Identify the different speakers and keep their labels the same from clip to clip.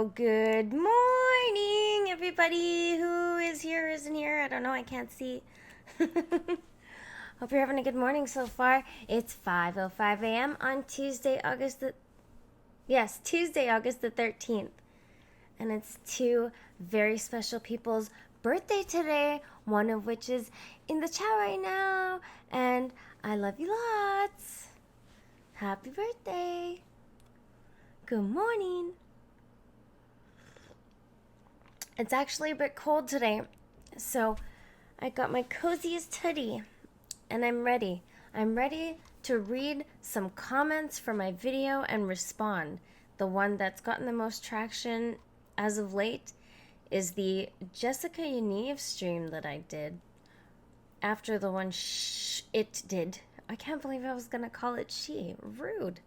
Speaker 1: Well, good morning, everybody who is here, isn't here. I don't know, I can't see. Hope you're having a good morning so far. It's 5:05 a.m. on Tuesday, August the 13th. And it's two very special people's birthday today, one of which is in the chat right now. And I love you lots. Happy birthday. Good morning. It's actually a bit cold today, so I got my coziest hoodie, and I'm ready. I'm ready to read some comments for my video and respond. The one that's gotten the most traction as of late is the Jessica Yaniv stream that I did after the one it did. I can't believe I was going to call it she. Rude.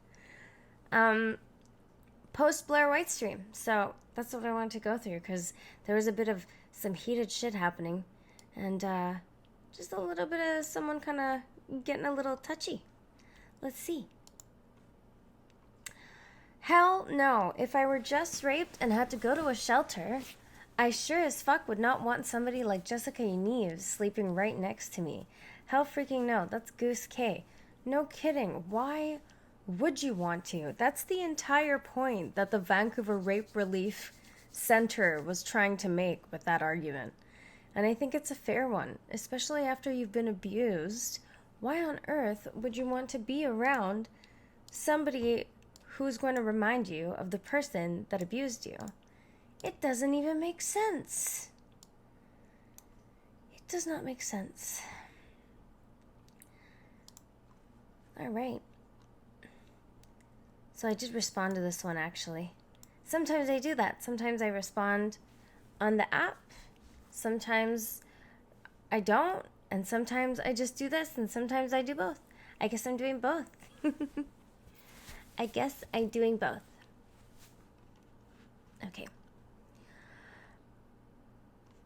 Speaker 1: Post Blair White stream. So that's what I wanted to go through because there was a bit of some heated shit happening and just a little bit of someone kind of getting a little touchy. Let's see. Hell no. If I were just raped and had to go to a shelter, I sure as fuck would not want somebody like Jessica Yaniv sleeping right next to me. Hell freaking no. That's Goose K. No kidding. Why would you want to? That's the entire point that the Vancouver Rape Relief Center was trying to make with that argument. And I think it's a fair one, especially after you've been abused. Why on earth would you want to be around somebody who's going to remind you of the person that abused you? It doesn't even make sense. It does not make sense. All right. So I did respond to this one, actually. Sometimes I do that. Sometimes I respond on the app. Sometimes I don't. And sometimes I just do this. And sometimes I do both. I guess I'm doing both. I guess I'm doing both. Okay.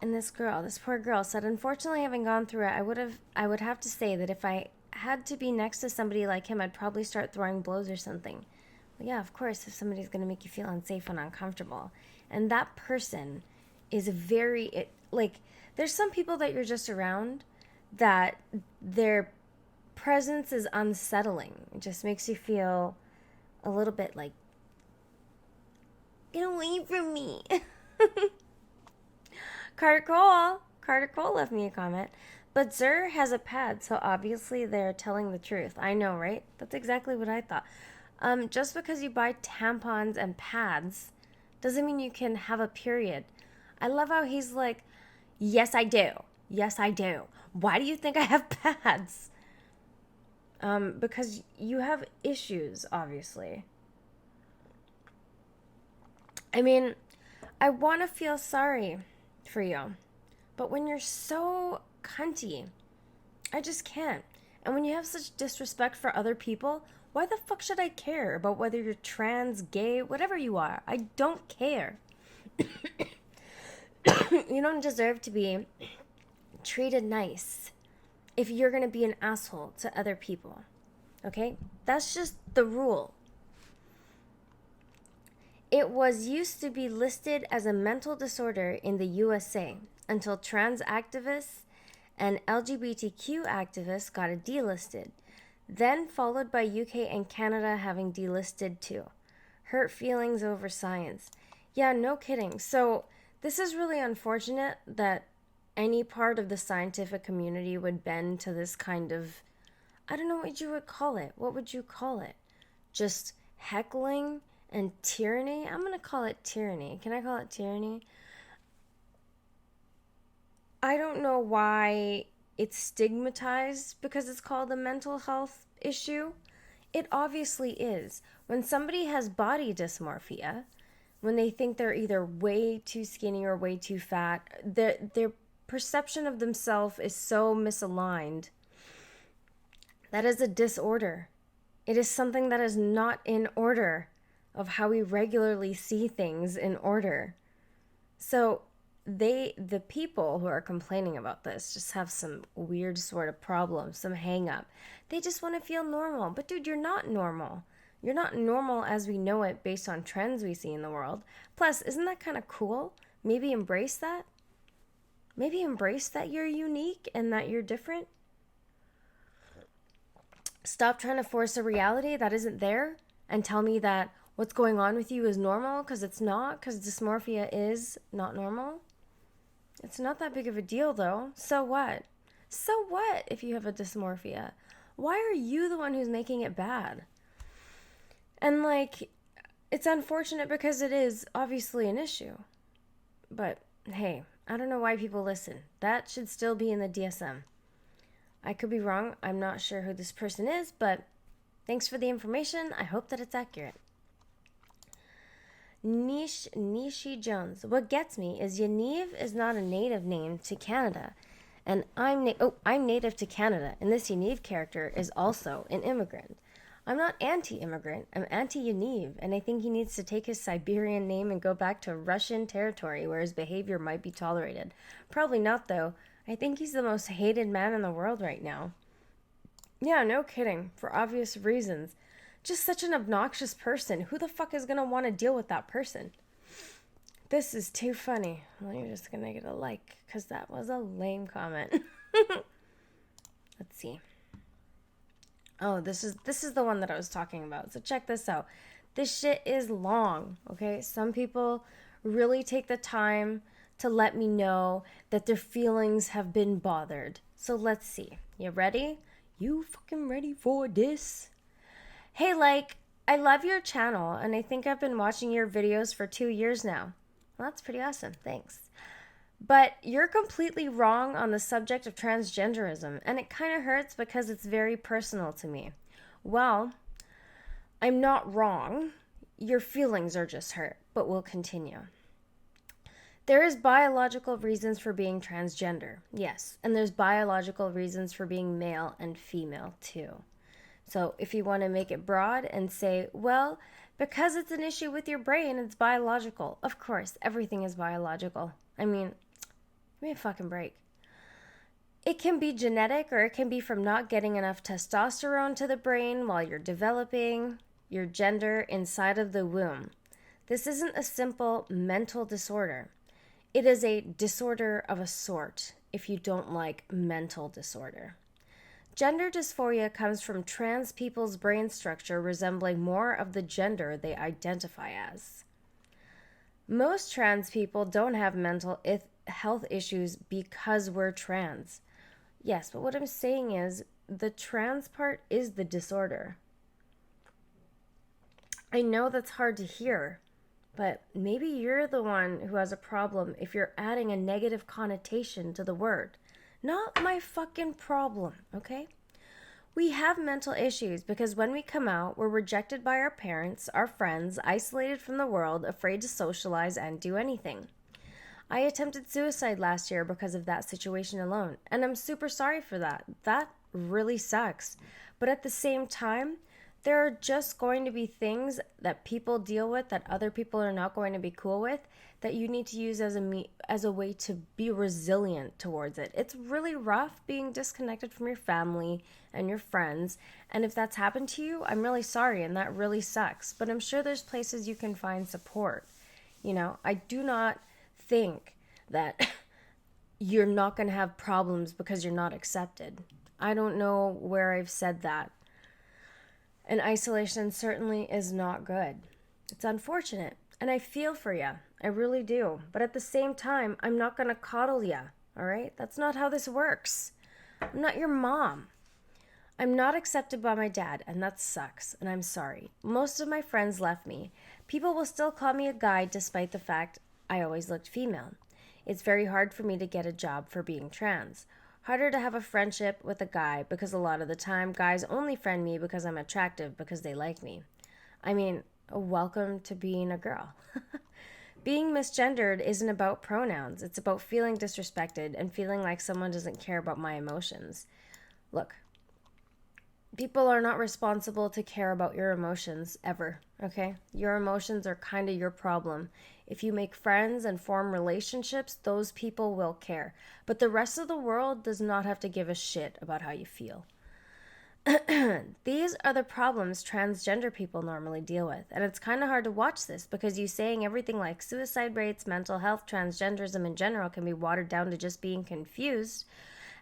Speaker 1: And this poor girl said, unfortunately, having gone through it, I would have to say that if I had to be next to somebody like him, I'd probably start throwing blows or something. Yeah, of course, if somebody's going to make you feel unsafe and uncomfortable. And that person is there's some people that you're just around that their presence is unsettling. It just makes you feel a little bit like, get away from me. Carter Cole left me a comment. But Zer has a pad, so obviously they're telling the truth. I know, right? That's exactly what I thought. Just because you buy tampons and pads doesn't mean you can have a period. I love how he's like, yes, I do. Yes, I do. Why do you think I have pads? Because you have issues, obviously. I mean, I want to feel sorry for you. But when you're so cunty, I just can't. And when you have such disrespect for other people, why the fuck should I care about whether you're trans, gay, whatever you are? I don't care. You don't deserve to be treated nice if you're going to be an asshole to other people. Okay? That's just the rule. It was used to be listed as a mental disorder in the USA until trans activists and LGBTQ activists got it delisted. Then followed by UK and Canada having delisted too. Hurt feelings over science. Yeah, no kidding. So this is really unfortunate that any part of the scientific community would bend to this kind of, I don't know what you would call it. What would you call it? Just heckling and tyranny? I'm going to call it tyranny. Can I call it tyranny? I don't know why it's stigmatized because it's called a mental health issue. It obviously is. When somebody has body dysmorphia, when they think they're either way too skinny or way too fat, their perception of themselves is so misaligned. That is a disorder. It is something that is not in order of how we regularly see things in order. So the people who are complaining about this just have some weird sort of problem, some hang up. They just want to feel normal. But dude, you're not normal. You're not normal as we know it based on trends we see in the world. Plus, isn't that kind of cool? Maybe embrace that. Maybe embrace that you're unique and that you're different. Stop trying to force a reality that isn't there and tell me that what's going on with you is normal, because it's not, because dysmorphia is not normal. It's not that big of a deal though. So what? So what if you have a dysmorphia? Why are you the one who's making it bad? And like, it's unfortunate because it is obviously an issue. But hey, I don't know why people listen. That should still be in the DSM. I could be wrong. I'm not sure who this person is, but thanks for the information. I hope that it's accurate. Nishi Jones. What gets me is Yaniv is not a native name to Canada. And I'm native to Canada, and this Yaniv character is also an immigrant. I'm not anti-immigrant. I'm anti-Yaniv, and I think he needs to take his Siberian name and go back to Russian territory where his behavior might be tolerated. Probably not, though. I think he's the most hated man in the world right now. Yeah, no kidding. For obvious reasons. Just such an obnoxious person. Who the fuck is gonna want to deal with that person? This is too funny. Well, you're just gonna get a like, because that was a lame comment. Let's see. Oh, this is the one that I was talking about. So check this out. This shit is long, okay? Some people really take the time to let me know that their feelings have been bothered. So let's see. You ready? You fucking ready for this? Hey, like, I love your channel, and I think I've been watching your videos for 2 years now. Well, that's pretty awesome. Thanks. But you're completely wrong on the subject of transgenderism, and it kind of hurts because it's very personal to me. Well, I'm not wrong. Your feelings are just hurt, but we'll continue. There is biological reasons for being transgender, yes, and there's biological reasons for being male and female too. So if you want to make it broad and say, well, because it's an issue with your brain, it's biological. Of course, everything is biological. I mean, give me a fucking break. It can be genetic, or it can be from not getting enough testosterone to the brain while you're developing your gender inside of the womb. This isn't a simple mental disorder. It is a disorder of a sort, if you don't like mental disorder. Gender dysphoria comes from trans people's brain structure resembling more of the gender they identify as. Most trans people don't have mental health issues because we're trans. Yes, but what I'm saying is the trans part is the disorder. I know that's hard to hear, but maybe you're the one who has a problem if you're adding a negative connotation to the word. Not my fucking problem, okay? We have mental issues because when we come out, we're rejected by our parents, our friends, isolated from the world, afraid to socialize and do anything. I attempted suicide last year because of that situation alone, and I'm super sorry for that. That really sucks. But at the same time, there are just going to be things that people deal with that other people are not going to be cool with that you need to use as a way to be resilient towards it. It's really rough being disconnected from your family and your friends, and if that's happened to you, I'm really sorry, and that really sucks. But I'm sure there's places you can find support. You know, I do not think that you're not going to have problems because you're not accepted. I don't know where I've said that. And isolation certainly is not good. It's unfortunate, and I feel for you. I really do. But at the same time, I'm not going to coddle you, all right? That's not how this works. I'm not your mom. I'm not accepted by my dad, and that sucks, and I'm sorry. Most of my friends left me. People will still call me a guy despite the fact I always looked female. It's very hard for me to get a job for being trans. Harder to have a friendship with a guy because a lot of the time guys only friend me because I'm attractive because they like me. I mean, welcome to being a girl. Being misgendered isn't about pronouns. It's about feeling disrespected and feeling like someone doesn't care about my emotions. Look, people are not responsible to care about your emotions ever, okay? Your emotions are kind of your problem. If you make friends and form relationships, those people will care. But the rest of the world does not have to give a shit about how you feel. These are the problems transgender people normally deal with. And it's kind of hard to watch this because you saying everything like suicide rates, mental health, transgenderism in general can be watered down to just being confused,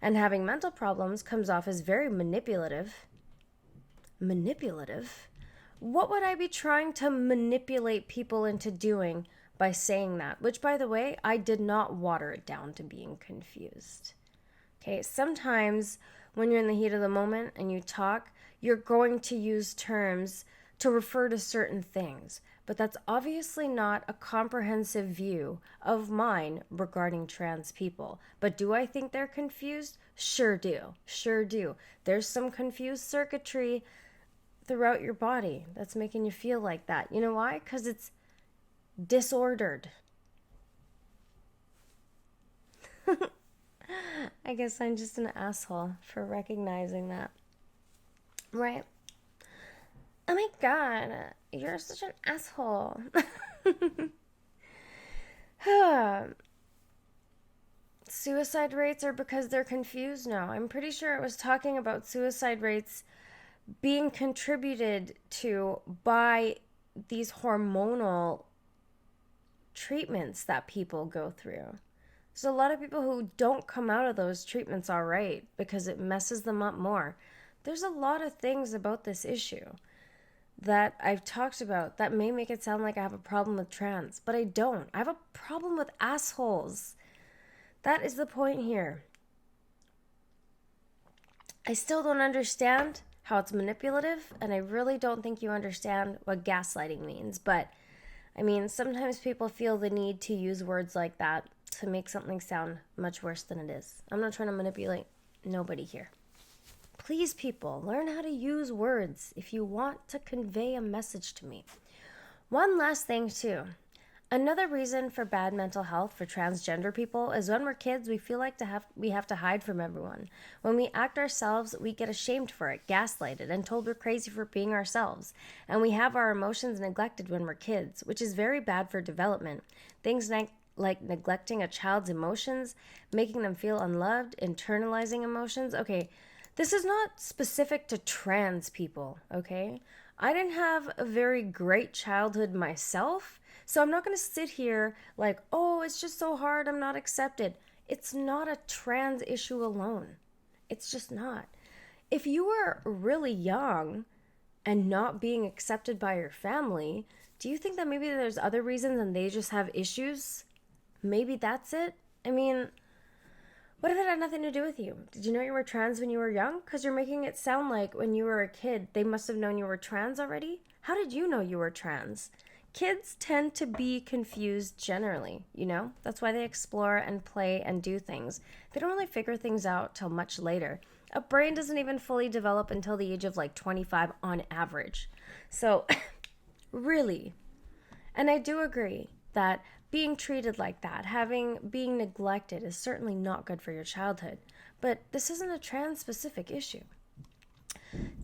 Speaker 1: and having mental problems comes off as very manipulative. Manipulative? What would I be trying to manipulate people into doing by saying that? Which, by the way, I did not water it down to being confused. Okay, sometimes when you're in the heat of the moment and you talk, you're going to use terms to refer to certain things. But that's obviously not a comprehensive view of mine regarding trans people. But do I think they're confused? Sure do. Sure do. There's some confused circuitry throughout your body that's making you feel like that. You know why? Because it's disordered. I guess I'm just an asshole for recognizing that. Right? Oh my god, you're such an asshole. Suicide rates are because they're confused now. I'm pretty sure it was talking about suicide rates being contributed to by these hormonal treatments that people go through. There's a lot of people who don't come out of those treatments all right because it messes them up more. There's a lot of things about this issue that I've talked about that may make it sound like I have a problem with trans, but I don't. I have a problem with assholes. That is the point here. I still don't understand how it's manipulative, and I really don't think you understand what gaslighting means. But, I mean, sometimes people feel the need to use words like that to make something sound much worse than it is. I'm not trying to manipulate nobody here. Please, people, learn how to use words if you want to convey a message to me. One last thing, too. Another reason for bad mental health for transgender people is when we're kids, we feel like we have to hide from everyone. When we act ourselves, we get ashamed for it, gaslighted, and told we're crazy for being ourselves. And we have our emotions neglected when we're kids, which is very bad for development. Things like neglecting a child's emotions, making them feel unloved, internalizing emotions. Okay, this is not specific to trans people, okay? I didn't have a very great childhood myself, so I'm not going to sit here like, oh, it's just so hard, I'm not accepted. It's not a trans issue alone. It's just not. If you were really young and not being accepted by your family, do you think that maybe there's other reasons and they just have issues? Maybe that's it? I mean, what if it had nothing to do with you? Did you know you were trans when you were young? Because you're making it sound like when you were a kid, they must have known you were trans already. How did you know you were trans? Kids tend to be confused generally, you know? That's why they explore and play and do things. They don't really figure things out till much later. A brain doesn't even fully develop until the age of like 25 on average. So, really. And I do agree that being treated like that, being neglected is certainly not good for your childhood. But this isn't a trans-specific issue.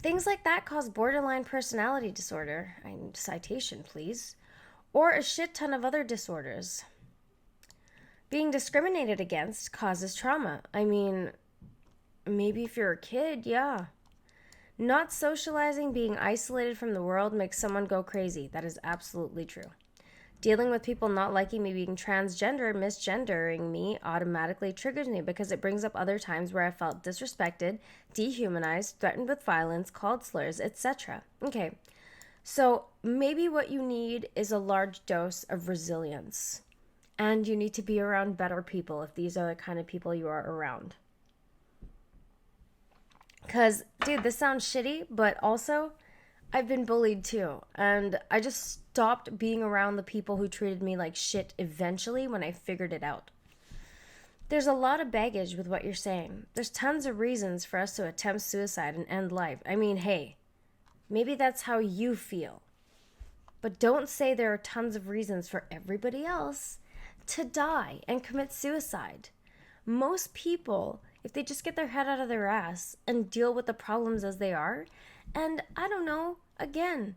Speaker 1: Things like that cause borderline personality disorder, citation please, or a shit ton of other disorders. Being discriminated against causes trauma. I mean, maybe if you're a kid, yeah. Not socializing, being isolated from the world makes someone go crazy. That is absolutely true. Dealing with people not liking me being transgender, misgendering me automatically triggers me because it brings up other times where I felt disrespected, dehumanized, threatened with violence, called slurs, etc. Okay, so maybe what you need is a large dose of resilience. And you need to be around better people if these are the kind of people you are around. Because, dude, this sounds shitty, but also I've been bullied too, and I just stopped being around the people who treated me like shit eventually when I figured it out. There's a lot of baggage with what you're saying. There's tons of reasons for us to attempt suicide and end life. I mean, hey, maybe that's how you feel. But don't say there are tons of reasons for everybody else to die and commit suicide. Most people, if they just get their head out of their ass and deal with the problems as they are, and I don't know, again,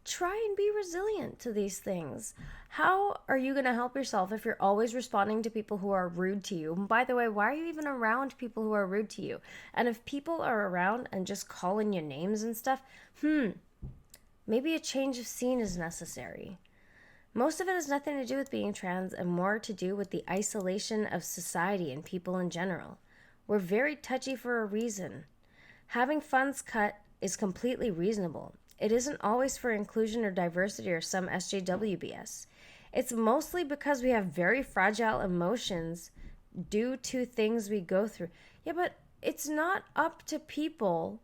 Speaker 1: try and be resilient to these things. How are you going to help yourself if you're always responding to people who are rude to you? And by the way, why are you even around people who are rude to you? And if people are around and just calling you names and stuff, maybe a change of scene is necessary. Most of it has nothing to do with being trans and more to do with the isolation of society and people in general. We're very touchy for a reason. Having funds cut is completely reasonable. It isn't always for inclusion or diversity or some SJW BS. It's mostly because we have very fragile emotions due to things we go through. Yeah, but it's not up to people.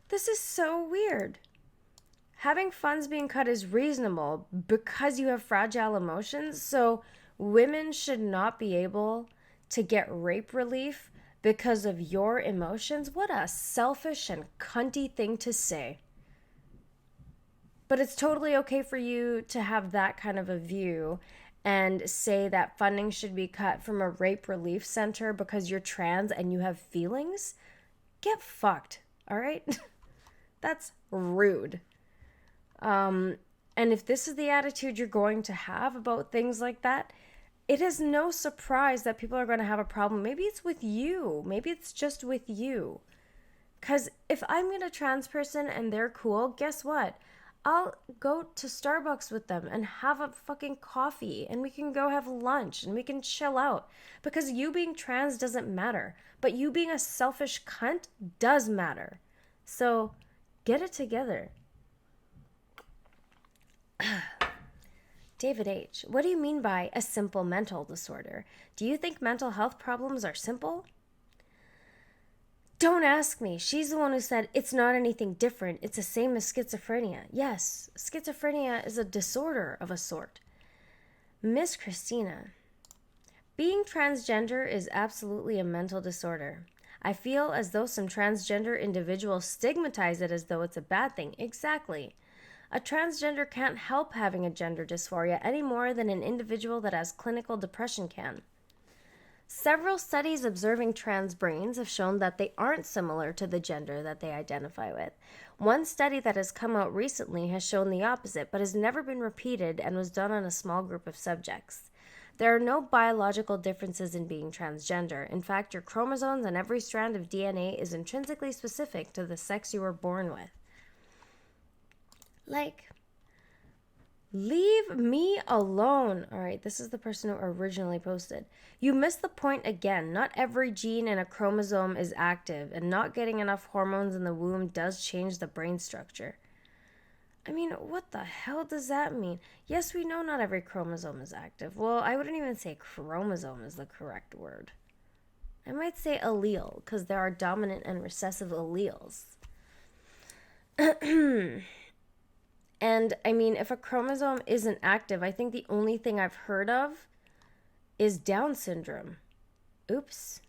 Speaker 1: This is so weird. Having funds being cut is reasonable because you have fragile emotions, so women should not be able to get rape relief because of your emotions. What a selfish and cunty thing to say. But it's totally okay for you to have that kind of a view and say that funding should be cut from a rape relief center because you're trans and you have feelings. Get fucked, all right? That's rude. And if this is the attitude you're going to have about things like that, it is no surprise that people are going to have a problem. Maybe it's with you. Maybe it's just with you. Because if I meet a trans person and they're cool, guess what? I'll go to Starbucks with them and have a fucking coffee and we can go have lunch and we can chill out. Because you being trans doesn't matter. But you being a selfish cunt does matter. So get it together. David H., what do you mean by a simple mental disorder? Do you think mental health problems are simple? Don't ask me. She's the one who said it's not anything different. It's the same as schizophrenia. Yes, schizophrenia is a disorder of a sort. Miss Christina, being transgender is absolutely a mental disorder. I feel as though some transgender individuals stigmatize it as though it's a bad thing. Exactly. A transgender can't help having a gender dysphoria any more than an individual that has clinical depression can. Several studies observing trans brains have shown that they aren't similar to the gender that they identify with. One study that has come out recently has shown the opposite, but has never been repeated and was done on a small group of subjects. There are no biological differences in being transgender. In fact, your chromosomes and every strand of DNA is intrinsically specific to the sex you were born with. Like, leave me alone. All right, this is the person who originally posted. You missed the point again. Not every gene in a chromosome is active, and not getting enough hormones in the womb does change the brain structure. I mean, what the hell does that mean? Yes, we know not every chromosome is active. Well, I wouldn't even say chromosome is the correct word. I might say allele, because there are dominant and recessive alleles. And, I mean, if a chromosome isn't active, I think the only thing I've heard of is Down syndrome. Oops.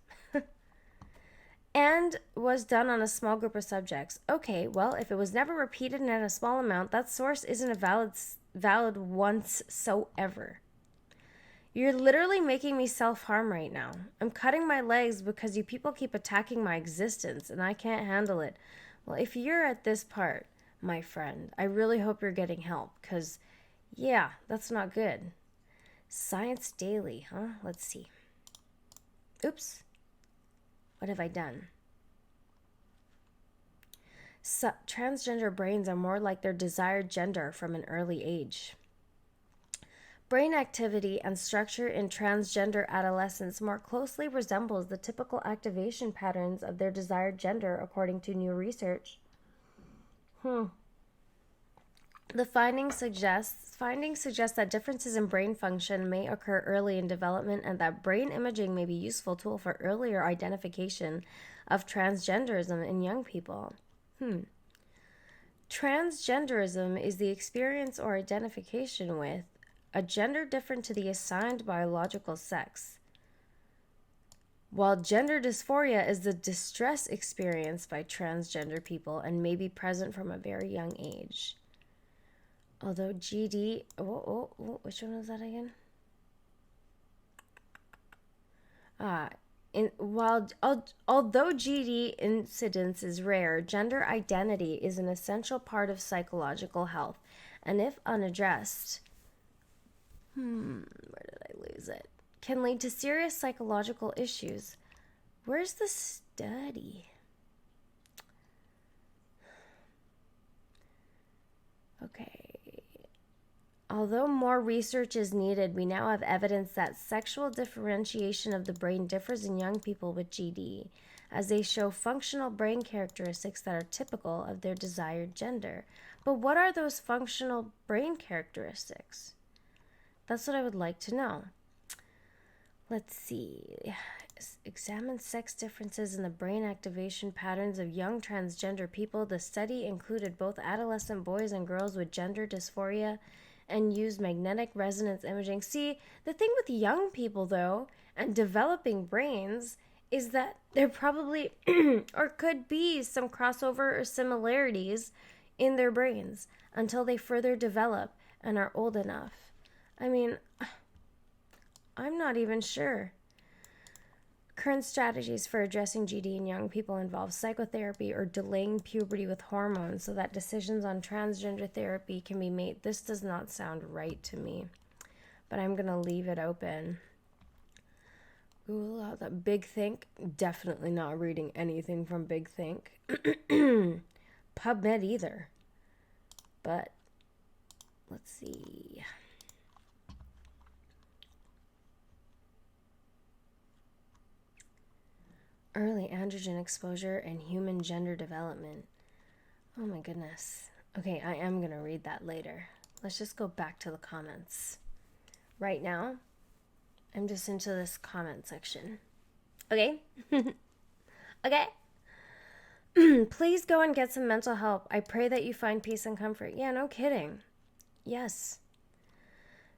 Speaker 1: And was done on a small group of subjects. Okay, well, if it was never repeated and at a small amount, that source isn't a valid whatsoever. You're literally making me self-harm right now. I'm cutting my legs because you people keep attacking my existence, and I can't handle it. Well, if you're at this part, my friend, I really hope you're getting help, because, yeah, that's not good. Science Daily, huh? Let's see. Oops. What have I done? Transgender brains are more like their desired gender from an early age. Brain activity and structure in transgender adolescents more closely resembles the typical activation patterns of their desired gender, according to new research. The findings suggest that differences in brain function may occur early in development and that brain imaging may be a useful tool for earlier identification of transgenderism in young people. Transgenderism is the experience or identification with a gender different to the assigned biological sex, while gender dysphoria is the distress experienced by transgender people and may be present from a very young age. Although GD, which one was that again? Although GD incidence is rare, gender identity is an essential part of psychological health, and if unaddressed, where did I lose it? Can lead to serious psychological issues. Where's the study? Okay. Although more research is needed, we now have evidence that sexual differentiation of the brain differs in young people with GD, as they show functional brain characteristics that are typical of their desired gender. But what are those functional brain characteristics? That's what I would like to know. Let's see. Examine sex differences in the brain activation patterns of young transgender people. The study included both adolescent boys and girls with gender dysphoria and used magnetic resonance imaging. See, the thing with young people, though, and developing brains is that there probably or could be some crossover or similarities in their brains until they further develop and are old enough. I mean, I'm not even sure. Current strategies for addressing GD in young people involve psychotherapy or delaying puberty with hormones so that decisions on transgender therapy can be made. This does not sound right to me, but I'm going to leave it open. Google out that Big Think. Definitely not reading anything from Big Think. PubMed either. But let's see. Early androgen exposure and human gender development. Oh my goodness. Okay, I am going to read that later. Let's just go back to the comments. Right now, I'm just into this comment section. Okay? Okay? Please go and get some mental help. I pray that you find peace and comfort. Yeah, no kidding. Yes.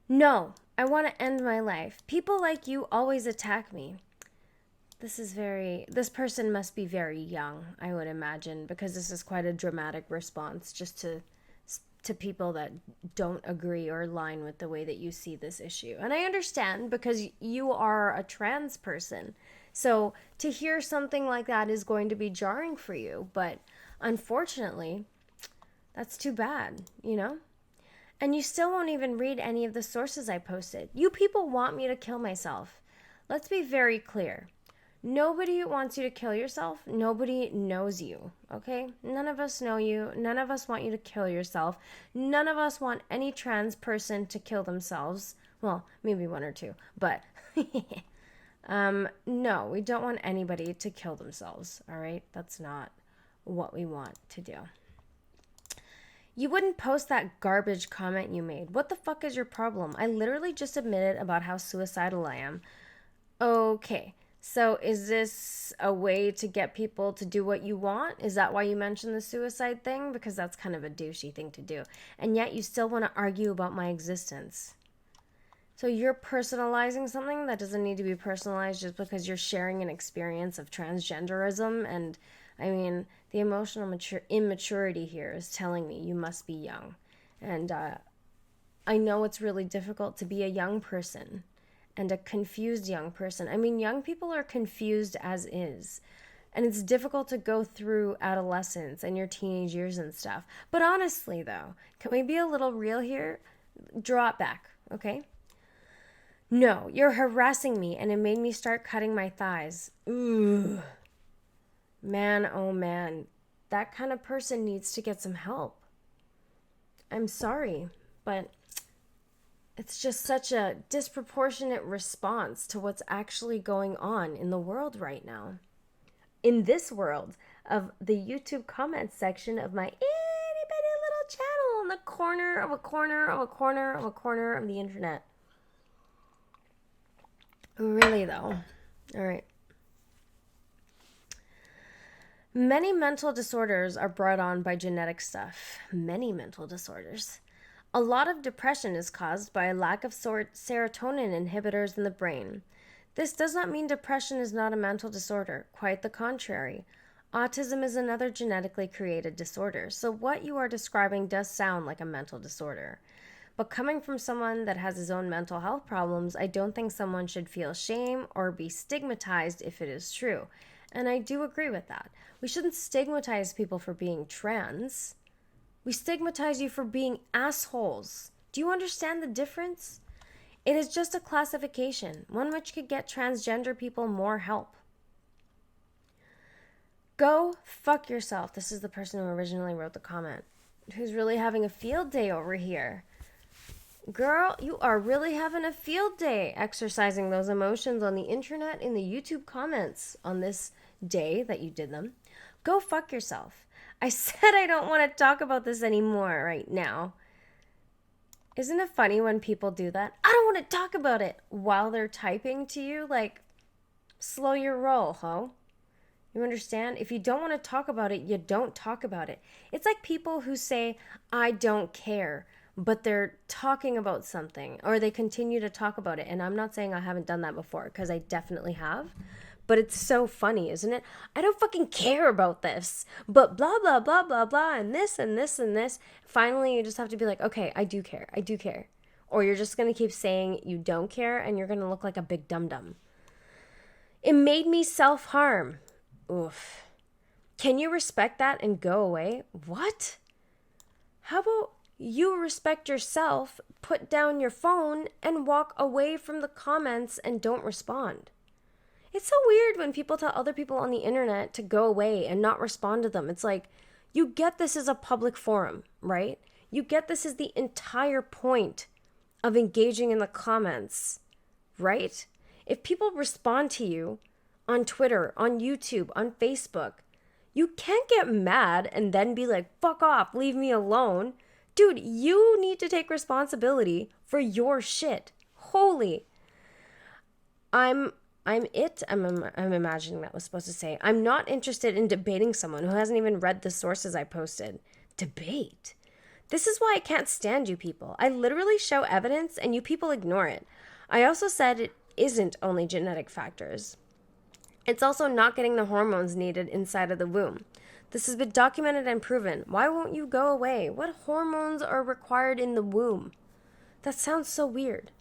Speaker 1: No, I want to end my life. People like you always attack me. This person must be very young, I would imagine, because this is quite a dramatic response just to people that don't agree or align with the way that you see this issue. And I understand because you are a trans person. So to hear something like that is going to be jarring for you, but unfortunately, that's too bad, you know? And you still won't even read any of the sources I posted. You people want me to kill myself. Let's be very clear. Nobody wants you to kill yourself. Nobody knows you, okay? None of us know you. None of us want you to kill yourself. None of us want any trans person to kill themselves. Well, maybe one or two, but no, we don't want anybody to kill themselves, all right? That's not what we want to do. You wouldn't post that garbage comment you made. What the fuck is your problem? I literally just admitted about how suicidal I am. Okay. So is this a way to get people to do what you want? Is that why you mentioned the suicide thing? Because that's kind of a douchey thing to do. And yet you still want to argue about my existence. So you're personalizing something that doesn't need to be personalized just because you're sharing an experience of transgenderism. And I mean, the emotional immaturity here is telling me you must be young. And I know it's really difficult to be a young person. And a confused young person. I mean, young people are confused as is. And it's difficult to go through adolescence and your teenage years and stuff. But honestly, though, can we be a little real here? Draw it back, okay? No, you're harassing me and it made me start cutting my thighs. Ooh. Man, oh man. That kind of person needs to get some help. I'm sorry, but it's just such a disproportionate response to what's actually going on in the world right now. In this world of the YouTube comments section of my itty bitty little channel in the corner of a corner of a corner of a corner of the internet. Really though. All right. Many mental disorders are brought on by genetic stuff. Many mental disorders. A lot of depression is caused by a lack of serotonin inhibitors in the brain. This does not mean depression is not a mental disorder. Quite the contrary. Autism is another genetically created disorder, so what you are describing does sound like a mental disorder. But coming from someone that has his own mental health problems, I don't think someone should feel shame or be stigmatized if it is true. And I do agree with that. We shouldn't stigmatize people for being trans. We stigmatize you for being assholes. Do you understand the difference? It is just a classification, one which could get transgender people more help. Go fuck yourself. This is the person who originally wrote the comment, who's really having a field day over here. Girl, you are really having a field day exercising those emotions on the internet in the YouTube comments on this day that you did them. Go fuck yourself. I said I don't want to talk about this anymore right now. Isn't it funny when people do that? I don't want to talk about it while they're typing to you. Like, slow your roll, ho. You understand? If you don't want to talk about it, you don't talk about it. It's like people who say, I don't care, but they're talking about something, or they continue to talk about it. And I'm not saying I haven't done that before, because I definitely have. But it's so funny, isn't it? I don't fucking care about this, but blah, blah, blah, blah, blah, and this, and this, and this. Finally, you just have to be like, okay, I do care. I do care. Or you're just going to keep saying you don't care, and you're going to look like a big dum-dum. It made me self-harm. Oof. Can you respect that and go away? What? How about you respect yourself, put down your phone, and walk away from the comments and don't respond? It's so weird when people tell other people on the internet to go away and not respond to them. It's like, you get this as a public forum, right? You get this as the entire point of engaging in the comments, right? If people respond to you on Twitter, on YouTube, on Facebook, you can't get mad and then be like, fuck off, leave me alone. Dude, you need to take responsibility for your shit. Holy. I'm imagining that was supposed to say, I'm not interested in debating someone who hasn't even read the sources I posted. Debate? This is why I can't stand you people. I literally show evidence and you people ignore it. I also said it isn't only genetic factors. It's also not getting the hormones needed inside of the womb. This has been documented and proven. Why won't you go away? What hormones are required in the womb? That sounds so weird.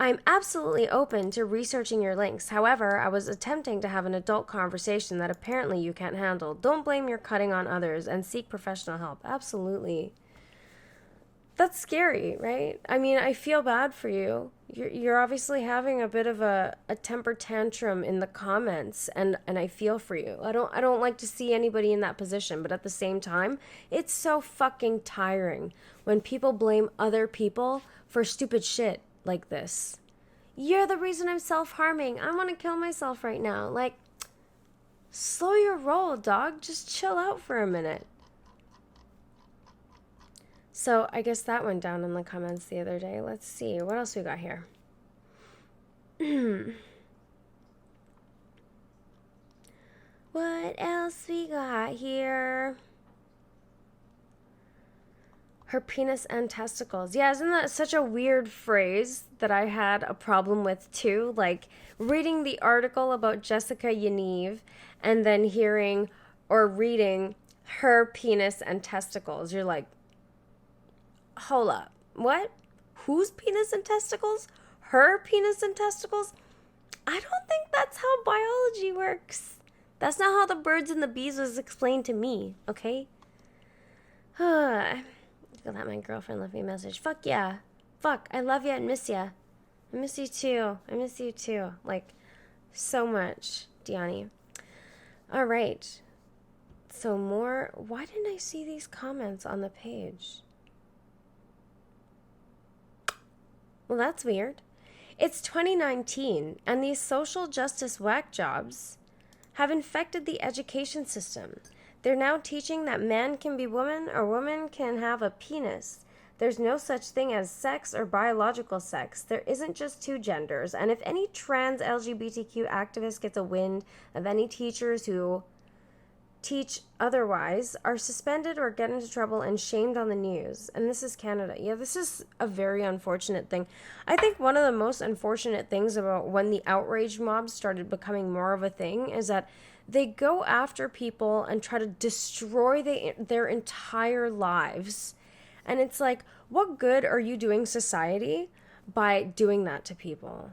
Speaker 1: I'm absolutely open to researching your links. However, I was attempting to have an adult conversation that apparently you can't handle. Don't blame your cutting on others and seek professional help. Absolutely. That's scary, right? I mean, I feel bad for you. You're obviously having a bit of a temper tantrum in the comments, and I feel for you. I don't like to see anybody in that position, but at the same time, it's so fucking tiring when people blame other people for stupid shit like this. You're the reason I'm self-harming. I want to kill myself right now. Like, slow your roll, dog. Just chill out for a minute. So I guess that went down in the comments the other day. Let's see. What else we got here? What else we got here? Her penis and testicles. Yeah, isn't that such a weird phrase that I had a problem with too? Like reading the article about Jessica Yaniv and then hearing or reading her penis and testicles. You're like, hold up. What? Whose penis and testicles? Her penis and testicles? I don't think that's how biology works. That's not how the birds and the bees was explained to me, okay? Look at that, my girlfriend left me a message. Fuck yeah. Fuck, I love you and miss ya. I miss you too. I miss you too. Like, so much, Diani. All right. So more. Why didn't I see these comments on the page? Well, that's weird. It's 2019, and these social justice whack jobs have infected the education system. They're now teaching that man can be woman or woman can have a penis. There's no such thing as sex or biological sex. There isn't just two genders. And if any trans LGBTQ activist gets a wind of any teachers who teach otherwise are suspended or get into trouble and shamed on the news. And this is Canada. Yeah, this is a very unfortunate thing. I think one of the most unfortunate things about when the outrage mobs started becoming more of a thing is that they go after people and try to destroy their entire lives And it's like, what good are you doing society by doing that to people?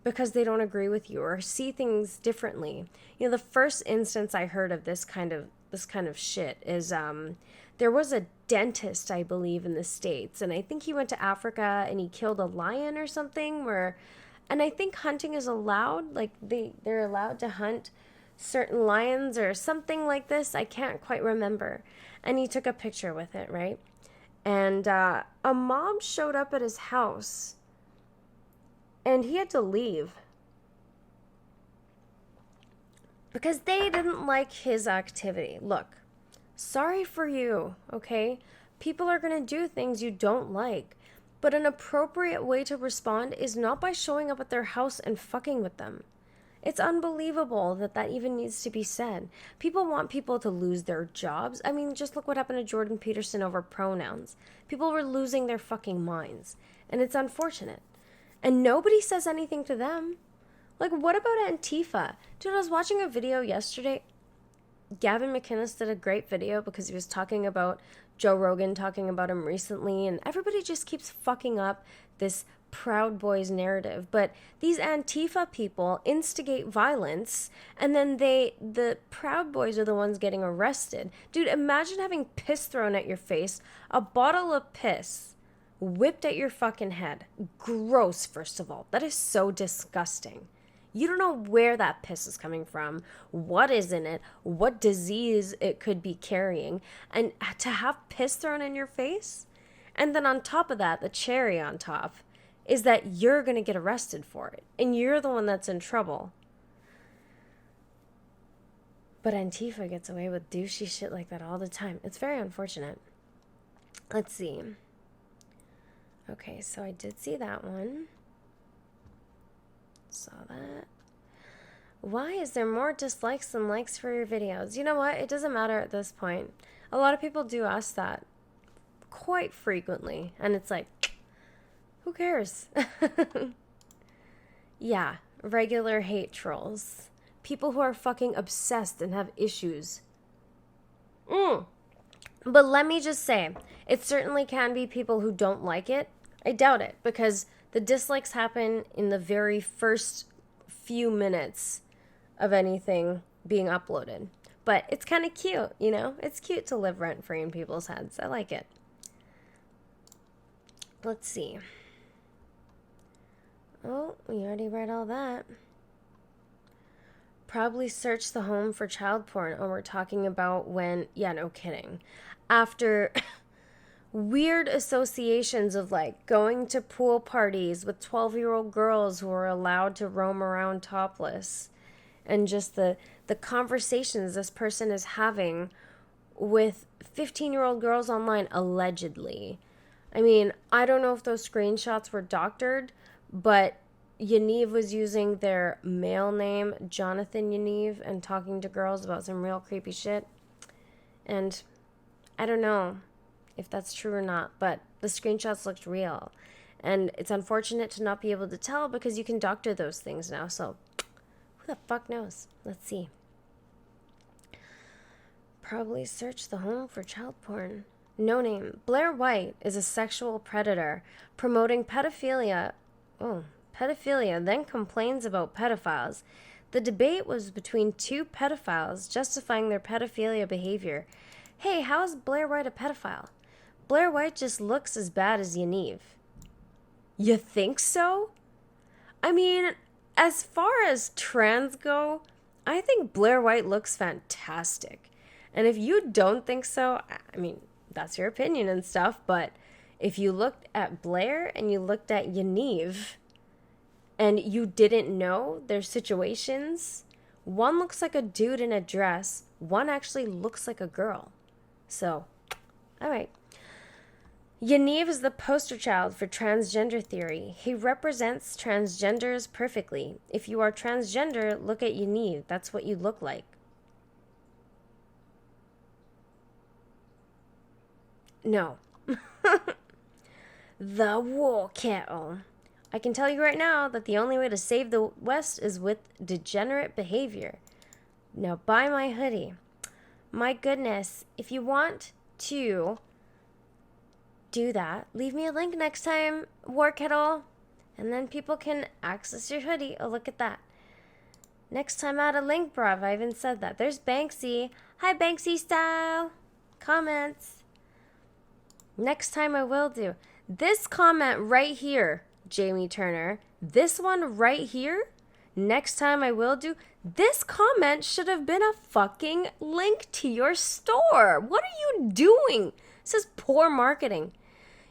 Speaker 1: Because they don't agree with you or see things differently. You know, the first instance I heard of this kind of shit is there was a dentist, I believe, in the States, and I think he went to Africa and he killed a lion or something where, and I think hunting is allowed, like they're allowed to hunt certain lions or something like this. I can't quite remember. And he took a picture with it, right? And a mob showed up at his house and he had to leave because they didn't like his activity. Look, sorry for you, okay? People are going to do things you don't like, but an appropriate way to respond is not by showing up at their house and fucking with them. It's unbelievable that that even needs to be said. People want people to lose their jobs. I mean, just look what happened to Jordan Peterson over pronouns. People were losing their fucking minds, and it's unfortunate. And nobody says anything to them. Like, what about Antifa? Dude, I was watching a video yesterday. Gavin McInnes did a great video because he was talking about Joe Rogan talking about him recently, and everybody just keeps fucking up this Proud Boys narrative. But these Antifa people instigate violence, and then the Proud Boys are the ones getting arrested. Dude, imagine having piss thrown at your face, a bottle of piss whipped at your fucking head. Gross, first of all. That is so disgusting. You don't know where that piss is coming from, what is in it, what disease it could be carrying, and to have piss thrown in your face? And then on top of that, the cherry on top is that you're going to get arrested for it, and you're the one that's in trouble. But Antifa gets away with douchey shit like that all the time. It's very unfortunate. Let's see. Okay, so I did see that one. Saw that. Why is there more dislikes than likes for your videos? You know what? It doesn't matter at this point. A lot of people do ask that quite frequently, and it's like, who cares? Yeah, regular hate trolls. People who are fucking obsessed and have issues. But let me just say, it certainly can be people who don't like it. I doubt it, because the dislikes happen in the very first few minutes of anything being uploaded. But it's kind of cute, you know? It's cute to live rent-free in people's heads. I like it. Let's see. Oh, we already read all that. Probably search the home for child porn. Oh, we're talking about when... Yeah, no kidding. After... weird associations of like going to pool parties with 12-year-old girls who are allowed to roam around topless, and just the conversations this person is having with 15-year-old girls online, allegedly. I mean, I don't know if those screenshots were doctored, but Yaniv was using their male name, Jonathan Yaniv, and talking to girls about some real creepy shit. And I don't know if that's true or not, but the screenshots looked real. And it's unfortunate to not be able to tell because you can doctor those things now, so who the fuck knows? Let's see. Probably search the home for child porn. No name. Blair White is a sexual predator promoting pedophilia. Oh, pedophilia, then complains about pedophiles. The debate was between two pedophiles justifying their pedophilia behavior. Hey, how is Blair White a pedophile? Blair White just looks as bad as Yaniv. You think so? I mean, as far as trans go, I think Blair White looks fantastic. And if you don't think so, I mean, that's your opinion and stuff, but if you looked at Blair and you looked at Yaniv and you didn't know their situations, one looks like a dude in a dress, one actually looks like a girl. So, all right. Yaniv is the poster child for transgender theory. He represents transgenders perfectly. If you are transgender, look at Yaniv. That's what you look like. No. The war kettle. I can tell you right now that the only way to save the West is with degenerate behavior. Now buy my hoodie. My goodness, if you want to do that. Leave me a link next time, War Kettle, and then people can access your hoodie. Oh, look at that. Next time add a link, bruv. I even said that. There's Banksy. Hi, Banksy style. Comments. Next time I will do. This comment right here, Jamie Turner. This one right here. Next time I will do. This comment should have been a fucking link to your store. What are you doing? This is poor marketing.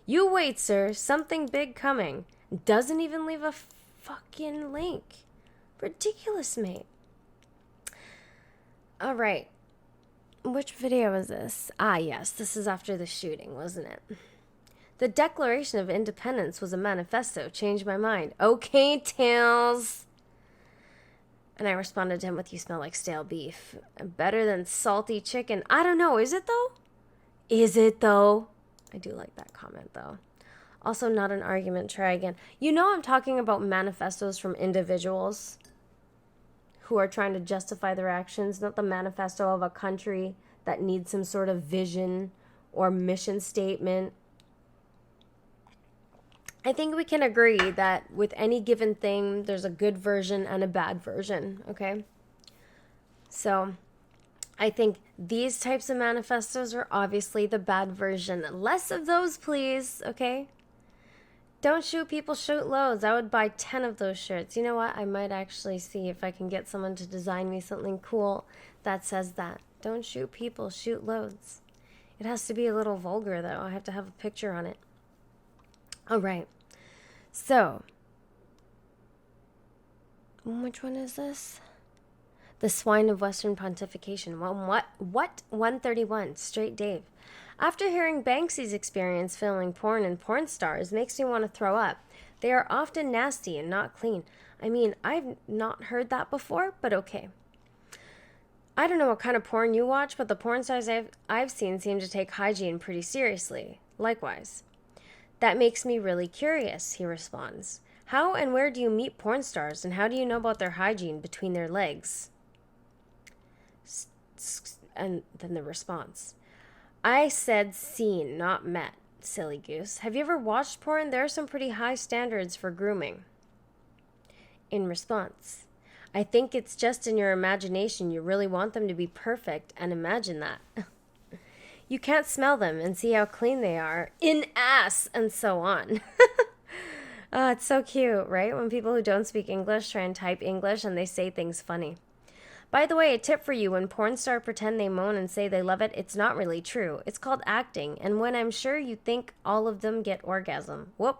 Speaker 1: You wait, sir. Something big coming. Doesn't even leave a fucking link. Ridiculous, mate. All right. Which video is this? Ah, yes. This is after the shooting, wasn't it? The Declaration of Independence was a manifesto. Changed my mind. Okay, Tails. And I responded to him with, you smell like stale beef. Better than salty chicken. I don't know. Is it, though? Is it, though? I do like that comment, though. Also, not an argument. Try again. You know I'm talking about manifestos from individuals who are trying to justify their actions, not the manifesto of a country that needs some sort of vision or mission statement. I think we can agree that with any given thing, there's a good version and a bad version, okay? So I think these types of manifestos are obviously the bad version. Less of those, please, okay? Don't shoot people, shoot loads. I would buy 10 of those shirts. You know what? I might actually see if I can get someone to design me something cool that says that. Don't shoot people, shoot loads. It has to be a little vulgar, though. I have to have a picture on it. All right. So, which one is this? The Swine of Western Pontification. What? 131. Straight Dave. After hearing Banksy's experience filming porn and porn stars makes me want to throw up. They are often nasty and not clean. I mean, I've not heard that before, but okay. I don't know what kind of porn you watch, but the porn stars I've seen seem to take hygiene pretty seriously. Likewise. That makes me really curious, he responds. How and where do you meet porn stars, and how do you know about their hygiene between their legs? And then the response. I said seen, not met, silly goose. Have you ever watched porn? There are some pretty high standards for grooming. In response. I think it's just in your imagination. You really want them to be perfect, and imagine that. You can't smell them and see how clean they are. In ass, and so on. It's so cute, right? When people who don't speak English try and type English and they say things funny. By the way, a tip for you, when porn stars pretend they moan and say they love it, it's not really true. It's called acting, and when I'm sure you think all of them get orgasm. Whoop.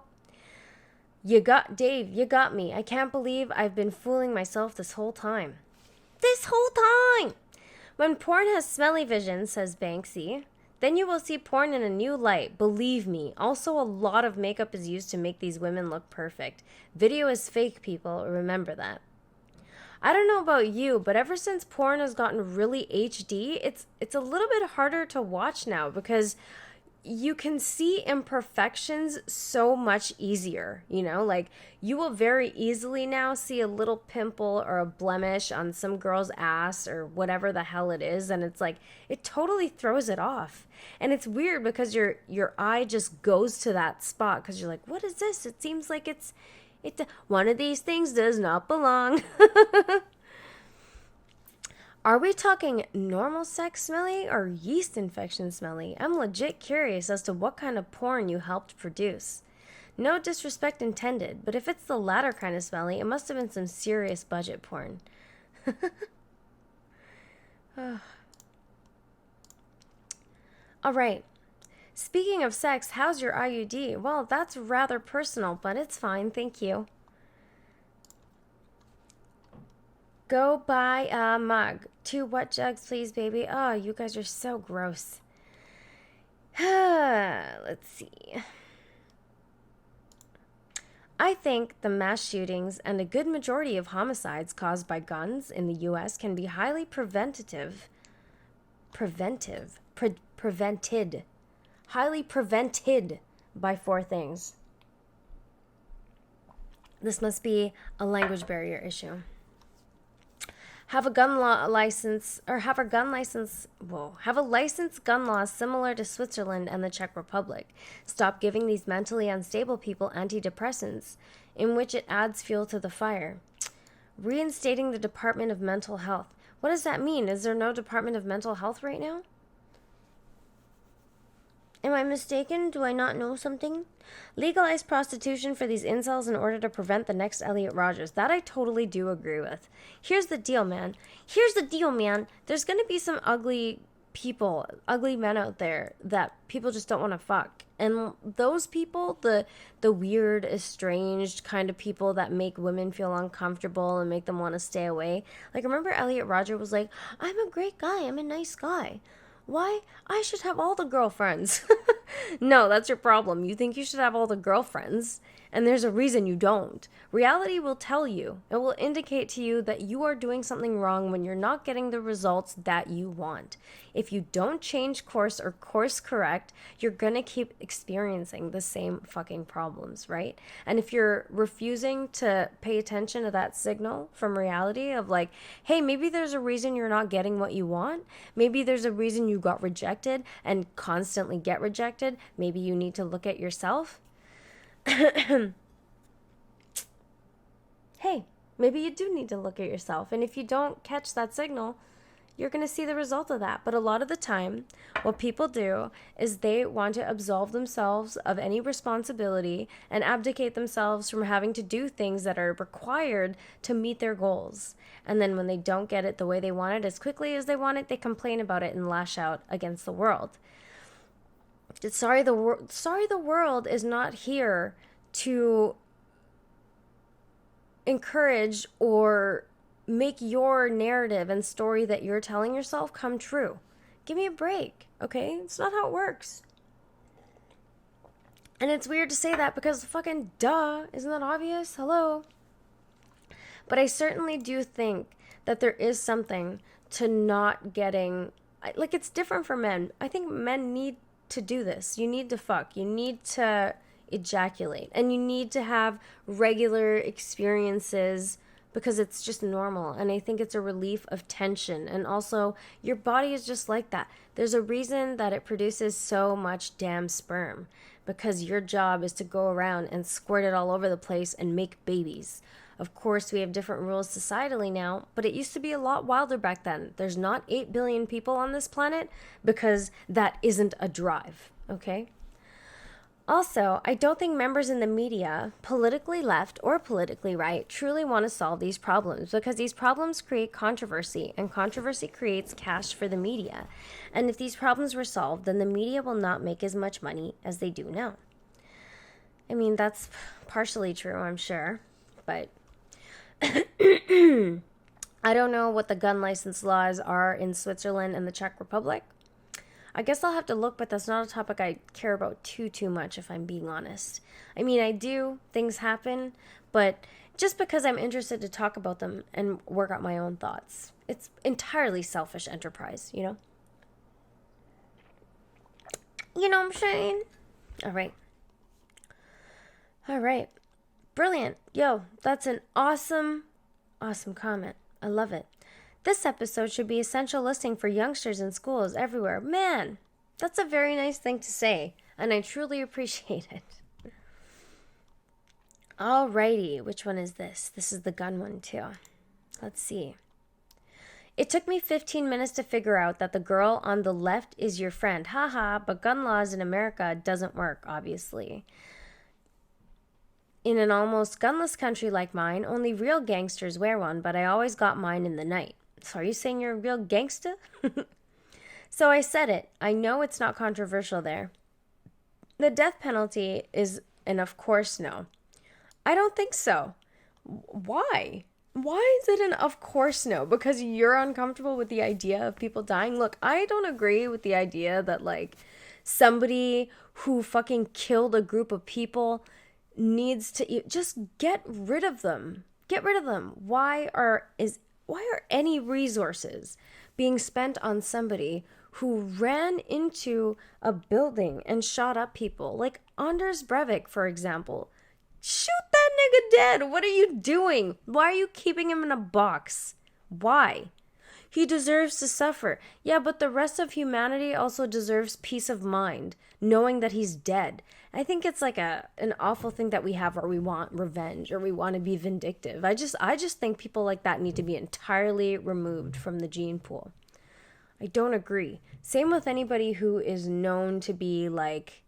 Speaker 1: Dave, you got me. I can't believe I've been fooling myself this whole time. This whole time! When porn has smelly vision, says Banksy, then you will see porn in a new light. Believe me. Also, a lot of makeup is used to make these women look perfect. Video is fake, people. Remember that. I don't know about you, but ever since porn has gotten really HD, it's a little bit harder to watch now because you can see imperfections so much easier, you know? Like, you will very easily now see a little pimple or a blemish on some girl's ass or whatever the hell it is, and it's like, it totally throws it off. And it's weird because your eye just goes to that spot because you're like, what is this? It seems like it's one of these things does not belong. Are we talking normal sex smelly or yeast infection smelly? I'm legit curious as to what kind of porn you helped produce. No disrespect intended, but if it's the latter kind of smelly, it must have been some serious budget porn. All right. Speaking of sex, how's your IUD? Well, that's rather personal, but it's fine, thank you. Go buy a mug. 2 what jugs, please, baby? Oh, you guys are so gross. Let's see. I think the mass shootings and a good majority of homicides caused by guns in the U.S. can be highly prevented. Highly prevented by 4 things. This must be a language barrier issue. have a gun law license or have a gun license have a licensed gun law similar to Switzerland and the Czech Republic. Stop giving these mentally unstable people antidepressants, in which it adds fuel to the fire. Reinstating the Department of Mental Health. What does that mean? Is there no Department of Mental Health right now? Am I mistaken? Do I not know something? Legalize prostitution for these incels in order to prevent the next Elliot Rogers. That I totally do agree with. Here's the deal, man. There's going to be some ugly people, ugly men out there that people just don't want to fuck. And those people, the weird, estranged kind of people that make women feel uncomfortable and make them want to stay away. Like, remember Elliot Rodger was like, I'm a great guy. I'm a nice guy. Why? I should have all the girlfriends. No, that's your problem. You think you should have all the girlfriends, and there's a reason you don't. Reality will tell you. It will indicate to you that you are doing something wrong when you're not getting the results that you want. If you don't change course or course correct, you're gonna keep experiencing the same fucking problems, right? And if you're refusing to pay attention to that signal from reality of like, hey, maybe there's a reason you're not getting what you want. Maybe there's a reason you got rejected and constantly get rejected. Maybe you need to look at yourself. Hey, maybe you do need to look at yourself. And if you don't catch that signal, you're going to see the result of that. But a lot of the time, what people do is they want to absolve themselves of any responsibility and abdicate themselves from having to do things that are required to meet their goals. And then when they don't get it the way they want it as quickly as they want it, they complain about it and lash out against the world. Sorry, the world is not here to encourage or make your narrative and story that you're telling yourself come true. Give me a break, okay? It's not how it works. And it's weird to say that because fucking duh, isn't that obvious? Hello? But I certainly do think that there is something to not getting, like, it's different for men. I think men need to do this. You need to fuck. You need to ejaculate. And you need to have regular experiences because it's just normal. And I think it's a relief of tension. And also, your body is just like that. There's a reason that it produces so much damn sperm. Because your job is to go around and squirt it all over the place and make babies. Of course, we have different rules societally now, but it used to be a lot wilder back then. There's not 8 billion people on this planet because that isn't a drive, okay? Also, I don't think members in the media, politically left or politically right, truly want to solve these problems because these problems create controversy, and controversy creates cash for the media. And if these problems were solved, then the media will not make as much money as they do now. I mean, that's partially true, I'm sure, but I don't know what the gun license laws are in Switzerland and the Czech Republic. I guess I'll have to look, but that's not a topic I care about too much, if I'm being honest. I mean, I do, things happen, but just because I'm interested to talk about them and work out my own thoughts. It's entirely selfish enterprise, you know? You know what I'm saying? All right. Brilliant. Yo, that's an awesome comment. I love it. This episode should be essential listening for youngsters in schools everywhere. Man, that's a very nice thing to say, and I truly appreciate it. Alrighty, which one is this? This is the gun one too. Let's see. It took me 15 minutes to figure out that the girl on the left is your friend. Haha, but gun laws in America doesn't work, obviously. In an almost gunless country like mine, only real gangsters wear one, but I always got mine in the night. So are you saying you're a real gangster? So I said it. I know it's not controversial there. The death penalty is an of course no. I don't think so. Why? Why is it an of course no? Because you're uncomfortable with the idea of people dying? Look, I don't agree with the idea that like somebody who fucking killed a group of people needs to just get rid of them. Get rid of them. Why are any resources being spent on somebody who ran into a building and shot up people? Like Anders Breivik, for example. Shoot that nigga dead. What are you doing? Why are you keeping him in a box? Why? He deserves to suffer. Yeah, but the rest of humanity also deserves peace of mind, knowing that he's dead. I think it's like an awful thing that we have where we want revenge or we want to be vindictive. I just think people like that need to be entirely removed from the gene pool. I don't agree. Same with anybody who is known to be like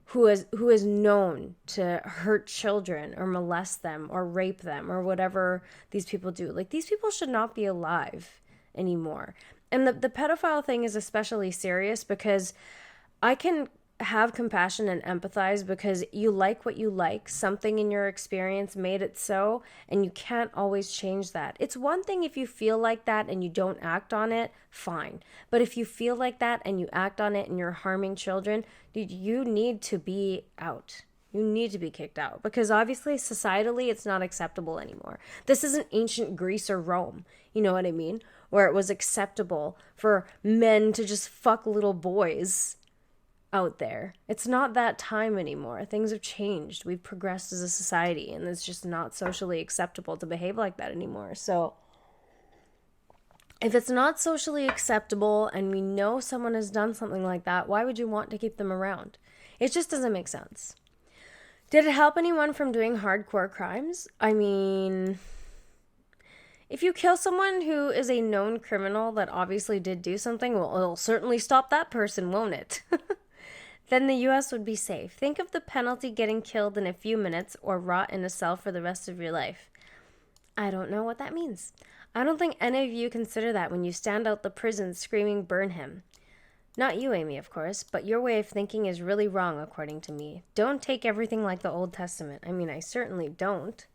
Speaker 1: who is known to hurt children or molest them or rape them or whatever these people do. Like, these people should not be alive anymore. And the pedophile thing is especially serious because I can have compassion and empathize because you like what you like. Something in your experience made it so, and you can't always change that. It's one thing if you feel like that and you don't act on it, fine. But if you feel like that and you act on it and you're harming children, dude, you need to be out. You need to be kicked out because obviously societally it's not acceptable anymore. This isn't ancient Greece or Rome, you know what I mean? Where it was acceptable for men to just fuck little boys out there. It's not that time anymore. Things have changed. We've progressed as a society, and it's just not socially acceptable to behave like that anymore. So if it's not socially acceptable and we know someone has done something like that, why would you want to keep them around? It just doesn't make sense. Did it help anyone from doing hardcore crimes? I mean, if you kill someone who is a known criminal that obviously did do something, well, it'll certainly stop that person, won't it? Then the US would be safe. Think of the penalty getting killed in a few minutes or rot in a cell for the rest of your life. I don't know what that means. I don't think any of you consider that when you stand out the prison screaming, "Burn him." Not you, Amy, of course, but your way of thinking is really wrong, according to me. Don't take everything like the Old Testament. I mean, I certainly don't.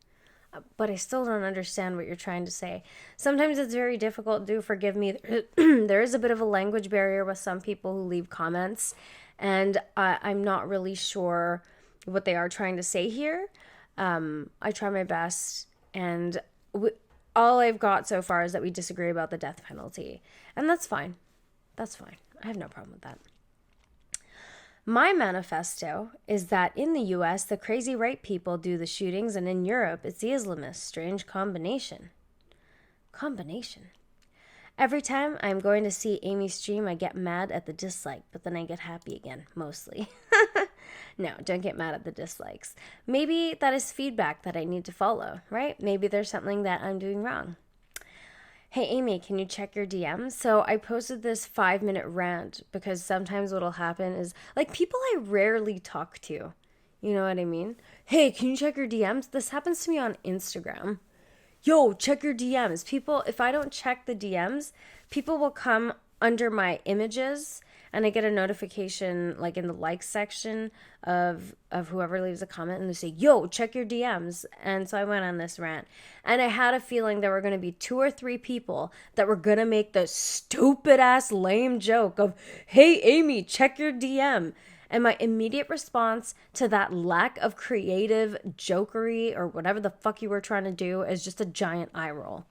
Speaker 1: But I still don't understand what you're trying to say. Sometimes it's very difficult. Do forgive me. There is a bit of a language barrier with some people who leave comments, and I'm not really sure what they are trying to say here. I try my best, and all I've got so far is that we disagree about the death penalty, and that's fine. That's fine. I have no problem with that. My manifesto is that in the US, the crazy right people do the shootings, and in Europe, it's the Islamists. Strange combination. Every time I'm going to see Amy's stream, I get mad at the dislike, but then I get happy again, mostly. No, don't get mad at the dislikes. Maybe that is feedback that I need to follow, right? Maybe there's something that I'm doing wrong. Hey, Amy, can you check your DMs? So I posted this 5-minute rant because sometimes what'll happen is, like, people I rarely talk to. You know what I mean? Hey, can you check your DMs? This happens to me on Instagram. Yo, check your DMs. People, if I don't check the DMs, people will come under my images and I get a notification like in the likes section of whoever leaves a comment, and they say, yo, check your DMs. And so I went on this rant, and I had a feeling there were going to be 2 or 3 people that were going to make the stupid ass lame joke of, hey, Amy, check your DM. And my immediate response to that lack of creative jokery or whatever the fuck you were trying to do is just a giant eye roll.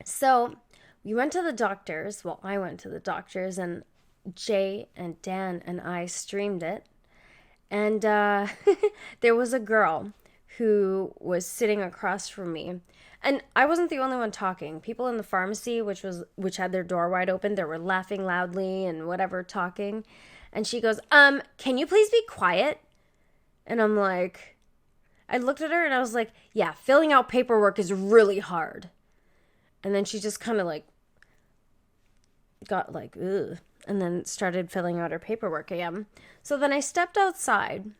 Speaker 1: So we went to the doctors. Well, I went to the doctors, and Jay and Dan and I streamed it. And there was a girl who was sitting across from me. And I wasn't the only one talking. People in the pharmacy, which had their door wide open, they were laughing loudly and whatever, talking. And she goes, can you please be quiet? And I'm like, I looked at her and I was like, yeah, filling out paperwork is really hard. And then she just kind of like got like, ugh, and then started filling out her paperwork again. So then I stepped outside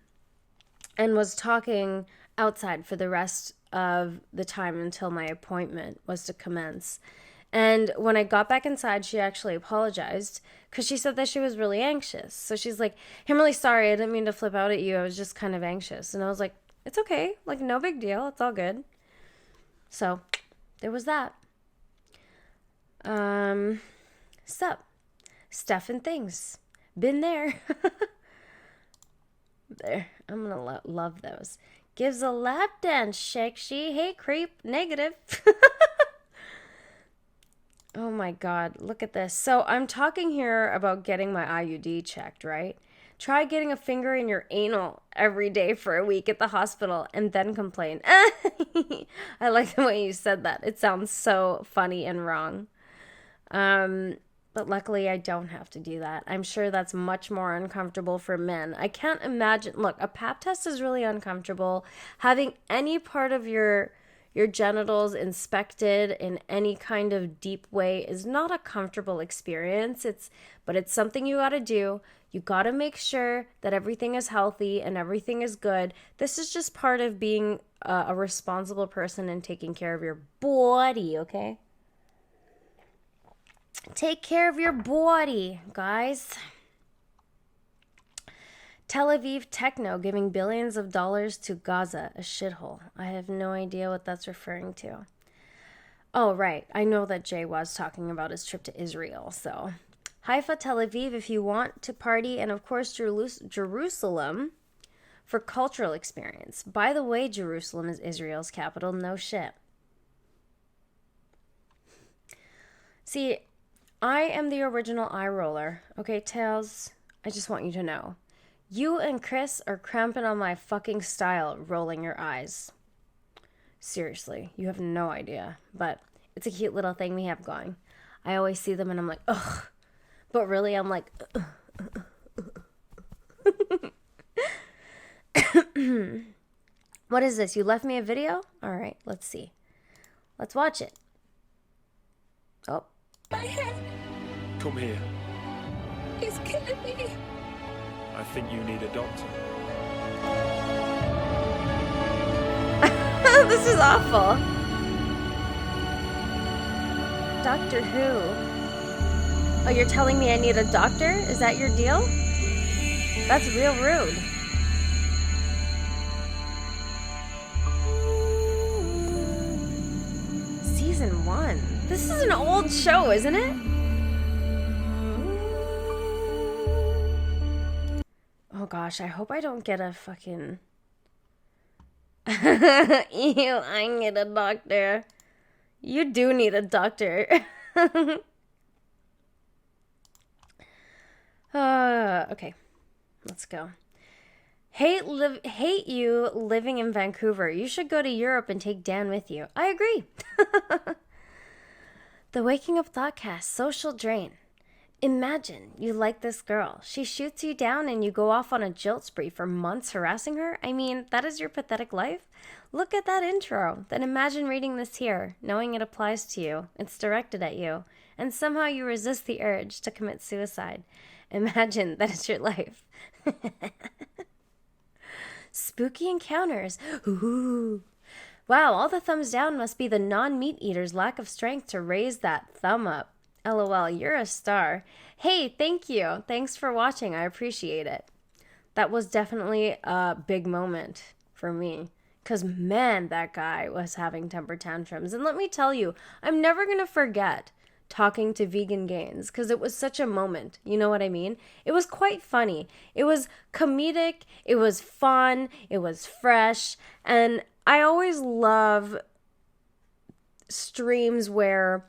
Speaker 1: and was talking outside for the rest of the time until my appointment was to commence. And when I got back inside, she actually apologized because she said that she was really anxious. So she's like, hey, I'm really sorry. I didn't mean to flip out at you. I was just kind of anxious. And I was like, it's okay. Like, no big deal. It's all good. So there was that. Sup? Stuff and things. Been there. There. I'm gonna love those. Gives a lap dance, shake she. Hey, creep. Negative. Oh my God. Look at this. So I'm talking here about getting my IUD checked, right? Try getting a finger in your anal every day for a week at the hospital and then complain. I like the way you said that. It sounds so funny and wrong. But luckily I don't have to do that. I'm sure that's much more uncomfortable for men. I can't imagine. Look, a pap test is really uncomfortable. Having any part of your genitals inspected in any kind of deep way is not a comfortable experience. But it's something you got to do. You got to make sure that everything is healthy and everything is good. This is just part of being a responsible person and taking care of your body, okay? Take care of your body, guys. Tel Aviv techno giving billions of dollars to Gaza, a shithole. I have no idea what that's referring to. Oh, right. I know that Jay was talking about his trip to Israel, so... Haifa, Tel Aviv, if you want to party, and of course Jerusalem for cultural experience. By the way, Jerusalem is Israel's capital, no shit. See, I am the original eye roller, okay, Tails? I just want you to know. You and Chris are cramping on my fucking style, rolling your eyes. Seriously, you have no idea, but it's a cute little thing we have going. I always see them and I'm like, ugh. But really, I'm like, what is this? You left me a video? All right, let's see. Let's watch it. Oh.
Speaker 2: My head.
Speaker 3: Come here.
Speaker 2: He's killing me.
Speaker 3: I think you need a doctor.
Speaker 1: This is awful. Doctor Who? Oh, you're telling me I need a doctor? Is that your deal? That's real rude. Season 1. This is an old show, isn't it? Oh gosh, I hope I don't get a fucking... Ew, I need a doctor. You do need a doctor. Okay, let's go. Hate you living in Vancouver. You should go to Europe and take Dan with you. I agree. The Waking Up Thoughtcast, social drain. Imagine you like this girl. She shoots you down and you go off on a jilt spree for months harassing her. I mean, that is your pathetic life? Look at that intro. Then imagine reading this here, knowing it applies to you. It's directed at you. And somehow you resist the urge to commit suicide. Imagine that is your life. Spooky encounters. Ooh. Wow, all the thumbs down must be the non-meat eater's lack of strength to raise that thumb up. LOL, you're a star. Hey, thank you. Thanks for watching. I appreciate it. That was definitely a big moment for me. Because, man, that guy was having temper tantrums. And let me tell you, I'm never going to forget talking to Vegan Gains because it was such a moment. You know what I mean? It was quite funny. It was comedic. It was fun. It was fresh. And I always love streams where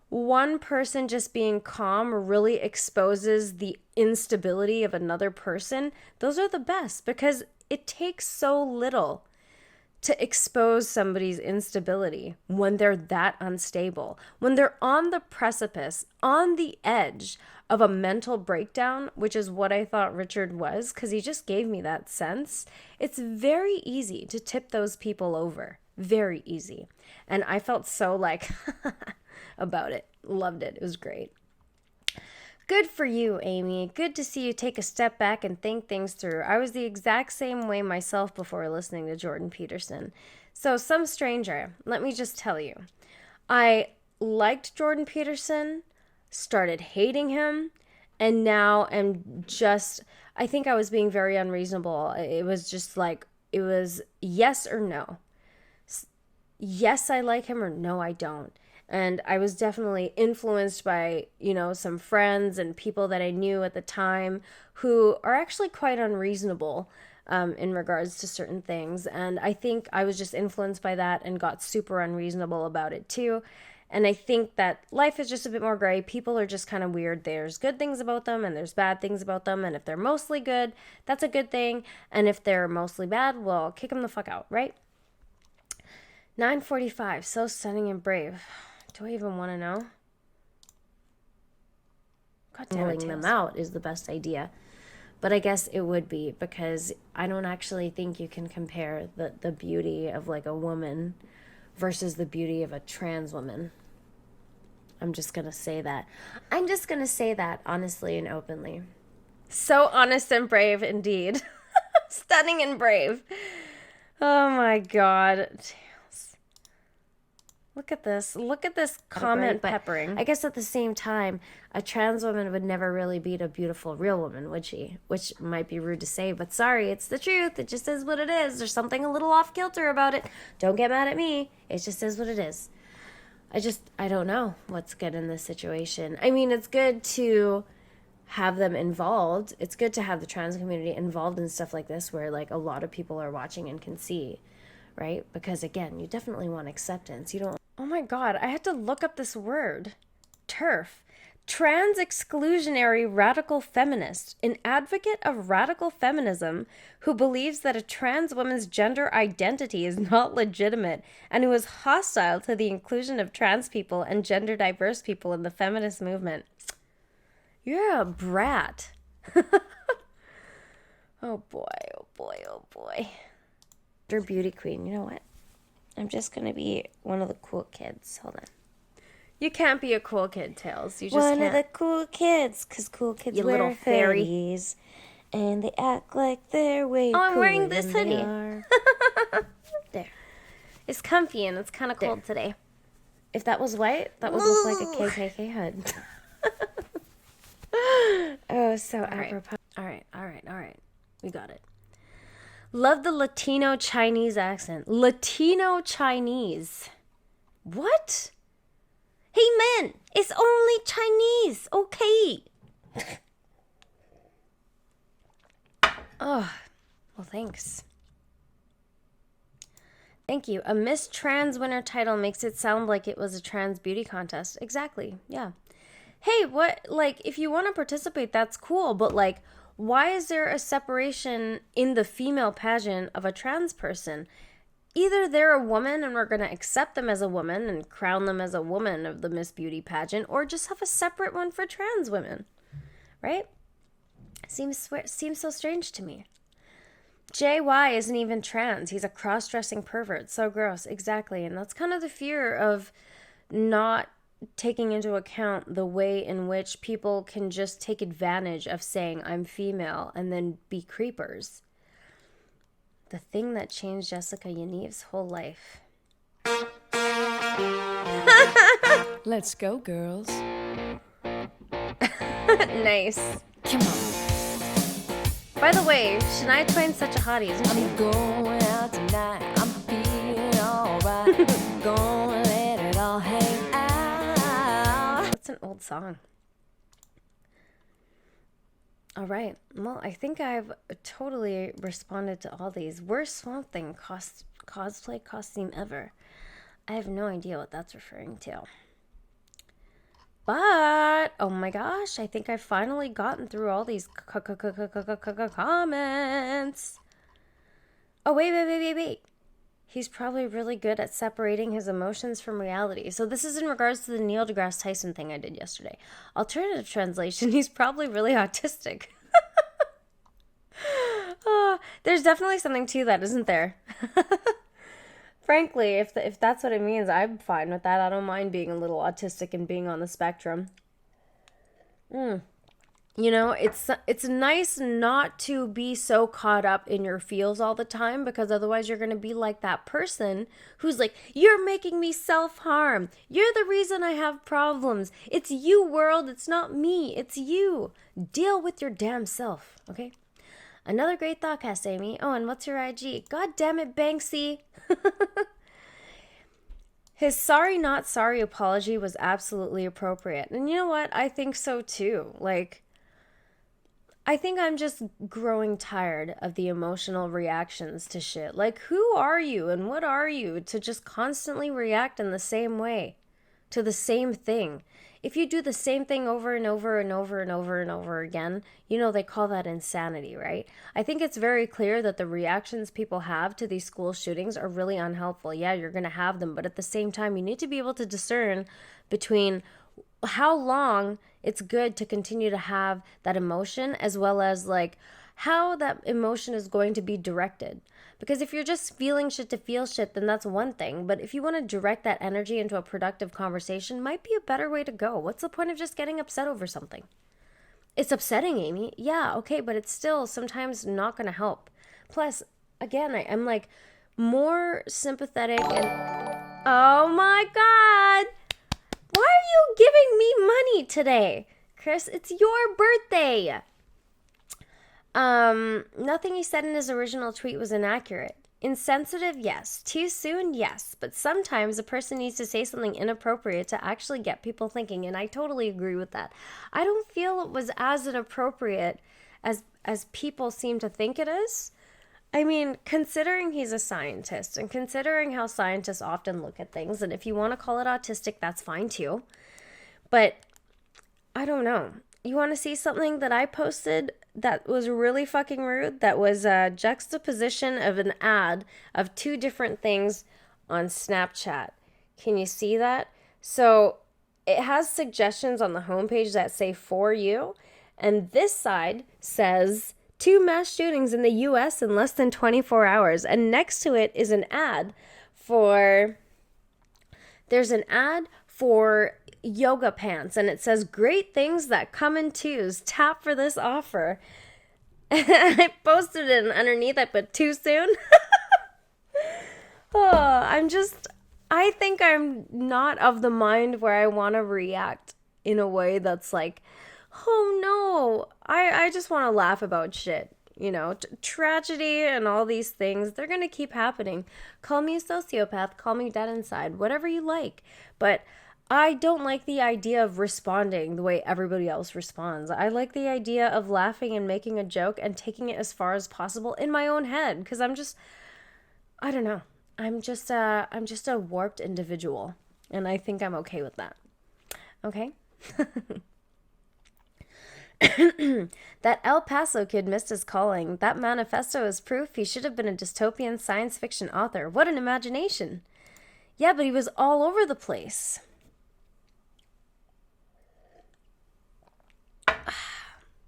Speaker 1: one person just being calm really exposes the instability of another person. Those are the best because it takes so little to expose somebody's instability when they're that unstable, when they're on the precipice, on the edge of a mental breakdown, which is what I thought Richard was, because he just gave me that sense. It's very easy to tip those people over. Very easy. And I felt so like about it. Loved it. It was great. Good for you, Amy. Good to see you take a step back and think things through. I was the exact same way myself before listening to Jordan Peterson. So, some stranger, let me just tell you. I liked Jordan Peterson, started hating him, and now am just, I think I was being very unreasonable. It was just like, it was yes or no. Yes, I like him, or no, I don't. And I was definitely influenced by, some friends and people that I knew at the time who are actually quite unreasonable in regards to certain things. And I think I was just influenced by that and got super unreasonable about it too. And I think that life is just a bit more gray. People are just kind of weird. There's good things about them and there's bad things about them. And if they're mostly good, that's a good thing. And if they're mostly bad, well, kick them the fuck out, right? 9:45, so stunning and brave. Do I even want to know? God damn it, them out is the best idea. But I guess it would be, because I don't actually think you can compare the beauty of like a woman versus the beauty of a trans woman. I'm just going to say that. I'm just going to say that honestly and openly. So honest and brave indeed. Stunning and brave. Oh my God. Look at this. Look at this comment peppering. I guess at the same time, a trans woman would never really beat a beautiful real woman, would she? Which might be rude to say, but sorry, it's the truth. It just is what it is. There's something a little off kilter about it. Don't get mad at me. It just is what it is. I don't know what's good in this situation. I mean, it's good to have them involved. It's good to have the trans community involved in stuff like this where like a lot of people are watching and can see, right? Because again, you definitely want acceptance. You don't. Oh my God, I had to look up this word. TERF. Trans exclusionary radical feminist, an advocate of radical feminism who believes that a trans woman's gender identity is not legitimate and who is hostile to the inclusion of trans people and gender diverse people in the feminist movement. You're a brat. Oh boy, oh boy, oh boy. You're beauty queen. You know what? I'm just going to be one of the cool kids. Hold on. You can't be a cool kid, Tails. You just
Speaker 4: one
Speaker 1: can't.
Speaker 4: of the cool kids, because cool kids
Speaker 1: You
Speaker 4: wear
Speaker 1: little fairy.
Speaker 4: hoodies, and they act like they're way
Speaker 1: Oh, I'm
Speaker 4: cooler
Speaker 1: wearing this
Speaker 4: than they
Speaker 1: hoodie.
Speaker 4: are.
Speaker 1: There. It's comfy and it's kind of cold today. If that was white, that would look like a KKK hood. Oh, so apropos. All right. We got it. Love the Latino Chinese accent. Latino Chinese. What? Hey, man, it's only Chinese, okay? Oh, well, thanks. Thank you. A Miss Trans winner title makes it sound like it was a trans beauty contest. Exactly, yeah. Hey, what, like, if you want to participate, that's cool, but, like, why is there a separation in the female pageant of a trans person? Either they're a woman and we're going to accept them as a woman and crown them as a woman of the Miss Beauty pageant, or just have a separate one for trans women, right? Seems so strange to me. JY isn't even trans. He's a cross-dressing pervert. So gross. Exactly. And that's kind of the fear of not taking into account the way in which people can just take advantage of saying I'm female and then be creepers. The thing that changed Jessica Yaniv's whole life.
Speaker 2: Let's go, girls.
Speaker 1: Nice.
Speaker 2: Come on.
Speaker 1: By the way, Shania Twain's such a hottie, isn't she?
Speaker 2: I'm going out tonight. I'm feeling alright. Gonna let it all hang out.
Speaker 1: That's an old song. All right. Well, I think I've totally responded to all these. Worst Swamp Thing cosplay costume ever. I have no idea what that's referring to. But, oh my gosh, I think I've finally gotten through all these comments. Oh, wait. He's probably really good at separating his emotions from reality. So this is in regards to the Neil deGrasse Tyson thing I did yesterday. Alternative translation, he's probably really autistic. Oh, there's definitely something to that, isn't there? Frankly, if that's what it means, I'm fine with that. I don't mind being a little autistic and being on the spectrum. You know, it's nice not to be so caught up in your feels all the time, because otherwise you're going to be like that person who's like, you're making me self-harm. You're the reason I have problems. It's you, world. It's not me. It's you. Deal with your damn self, okay? Another great thoughtcast, Amy. Oh, and what's your IG? God damn it, Banksy. His sorry not sorry apology was absolutely appropriate. And you know what? I think so too. Like, I think I'm just growing tired of the emotional reactions to shit. Like, who are you and what are you to just constantly react in the same way to the same thing. If you do the same thing over and over and over and over and over again, you know, they call that insanity, right? I think it's very clear that the reactions people have to these school shootings are really unhelpful. Yeah, you're going to have them, but at the same time, you need to be able to discern between how long it's good to continue to have that emotion, as well as like how that emotion is going to be directed. Because if you're just feeling shit to feel shit, then that's one thing. But if you want to direct that energy into a productive conversation, might be a better way to go. What's the point of just getting upset over something? It's upsetting, Amy. Yeah, okay, but it's still sometimes not going to help. Plus, again, I'm like more sympathetic and... Oh my God! Why are you giving me money today? Chris, it's your birthday. Nothing he said in his original tweet was inaccurate. Insensitive, yes. Too soon, yes. But sometimes a person needs to say something inappropriate to actually get people thinking, and I totally agree with that. I don't feel it was as inappropriate as people seem to think it is. I mean, considering he's a scientist and considering how scientists often look at things, and if you want to call it autistic, that's fine too. But I don't know. You want to see something that I posted that was really fucking rude? That was a juxtaposition of an ad of two different things on Snapchat. Can you see that? So it has suggestions on the homepage that say for you, and this side says 2 mass shootings in the US in less than 24 hours. And next to it is an ad for... There's an ad for yoga pants, and it says great things that come in twos. Tap for this offer. I posted it, and underneath I put too soon. I think I'm not of the mind where I want to react in a way that's like, oh no, I just want to laugh about shit. You know, tragedy and all these things, they're going to keep happening. Call me a sociopath, call me dead inside, whatever you like. But I don't like the idea of responding the way everybody else responds. I like the idea of laughing and making a joke and taking it as far as possible in my own head, because I don't know. I'm just a warped individual, and I think I'm okay with that. Okay? That El Paso kid missed his calling. That manifesto is proof he should have been a dystopian science fiction author. What an imagination. Yeah, but he was all over the place.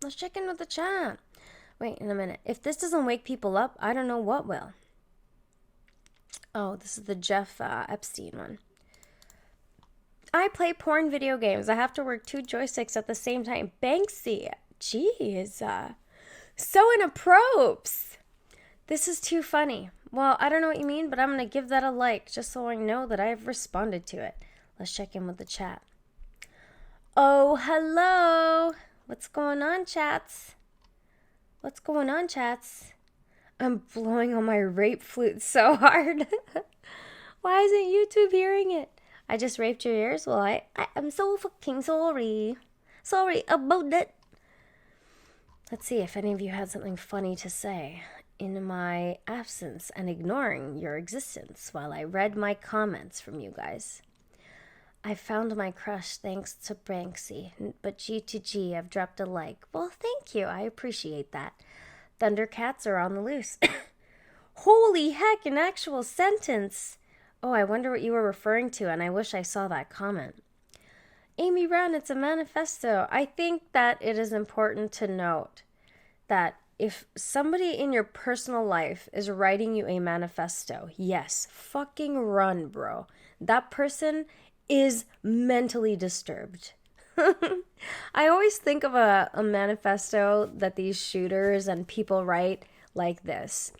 Speaker 1: Let's check in with the chat. Wait a minute. If this doesn't wake people up, I don't know what will. Oh, this is the Jeff Epstein one. I play porn video games. I have to work 2 joysticks at the same time. Banksy. Jeez. So inappropriate. This is too funny. Well, I don't know what you mean, but I'm going to give that a like just so I know that I've responded to it. Let's check in with the chat. Oh, hello. What's going on, chats? What's going on, chats? I'm blowing on my rape flute so hard. Why isn't YouTube hearing it? I just raped your ears? Well, I'm so fucking sorry. Sorry about that. Let's see if any of you had something funny to say in my absence and ignoring your existence while I read my comments from you guys. I found my crush thanks to Banksy, but G2G, I've dropped a like. Well, thank you. I appreciate that. Thundercats are on the loose. Holy heck, an actual sentence. Oh, I wonder what you were referring to, and I wish I saw that comment. Amy Brown, it's a manifesto. I think that it is important to note that if somebody in your personal life is writing you a manifesto, yes, fucking run, bro. That person is mentally disturbed. I always think of a manifesto that these shooters and people write like this.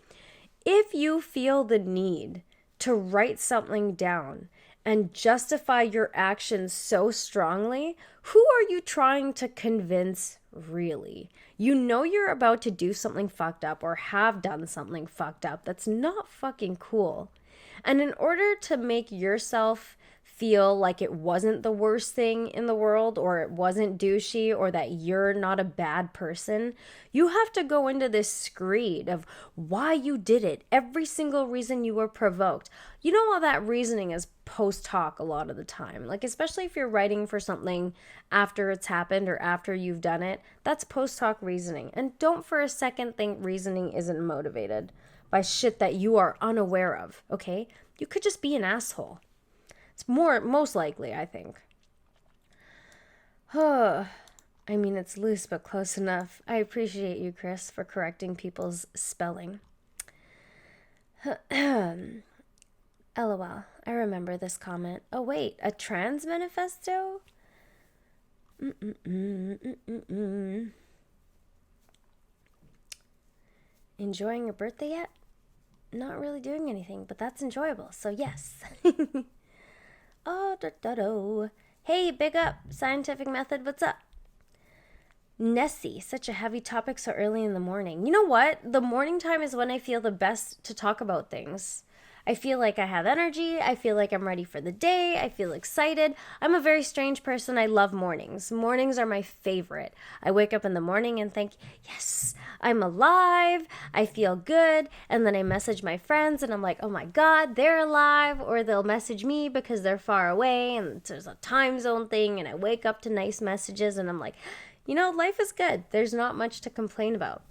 Speaker 1: If you feel the need to write something down and justify your actions so strongly, who are you trying to convince really? You know you're about to do something fucked up or have done something fucked up that's not fucking cool. And in order to make yourself feel like it wasn't the worst thing in the world, or it wasn't douchey, or that you're not a bad person. You have to go into this screed of why you did it, every single reason you were provoked. You know, all that reasoning is post hoc a lot of the time. Like, especially if you're writing for something after it's happened or after you've done it, that's post hoc reasoning. And don't for a second think reasoning isn't motivated by shit that you are unaware of, okay? You could just be an asshole. It's most likely, I think. I mean, it's loose, but close enough. I appreciate you, Chris, for correcting people's spelling. LOL. I remember this comment. Oh, wait, a trans manifesto? Enjoying your birthday yet? Not really doing anything, but that's enjoyable, so yes. Oh. Hey, big up. Scientific Method, what's up? Nessie, such a heavy topic so early in the morning. You know what? The morning time is when I feel the best to talk about things. I feel like I have energy. I feel like I'm ready for the day. I feel excited. I'm a very strange person. I love mornings. Mornings are my favorite. I wake up in the morning and think, yes, I'm alive. I feel good. And then I message my friends and I'm like, oh my God, they're alive. Or they'll message me because they're far away and there's a time zone thing. And I wake up to nice messages and I'm like, you know, life is good. There's not much to complain about.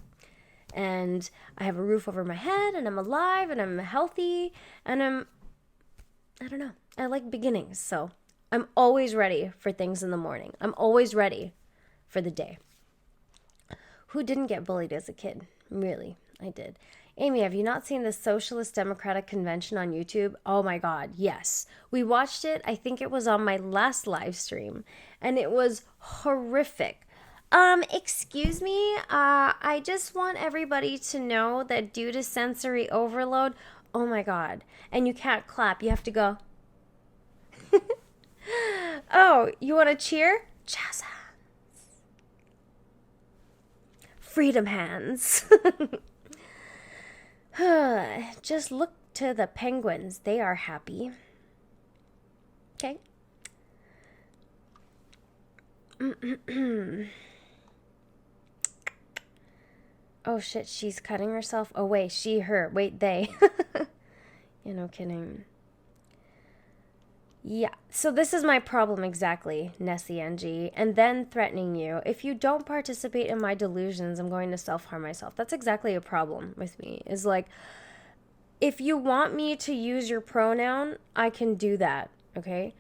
Speaker 1: And I have a roof over my head, and I'm alive, and I'm healthy, and I don't know. I like beginnings, so I'm always ready for things in the morning. I'm always ready for the day. Who didn't get bullied as a kid? Really, I did. Amy, have you not seen the Socialist Democratic Convention on YouTube? Oh my God, yes. We watched it. I think it was on my last live stream, and it was horrific. Excuse me, I just want everybody to know that due to sensory overload, oh my God, and you can't clap, you have to go. Oh, you want to cheer? Jazz hands. Freedom hands. Just look to the penguins, they are happy. Okay. Oh shit, she's cutting herself. Oh wait, she, her. Wait, they. You know, kidding. Yeah, so this is my problem exactly, Nessie NG. And then threatening you. If you don't participate in my delusions, I'm going to self-harm myself. That's exactly a problem with me. Is like, if you want me to use your pronoun, I can do that, okay?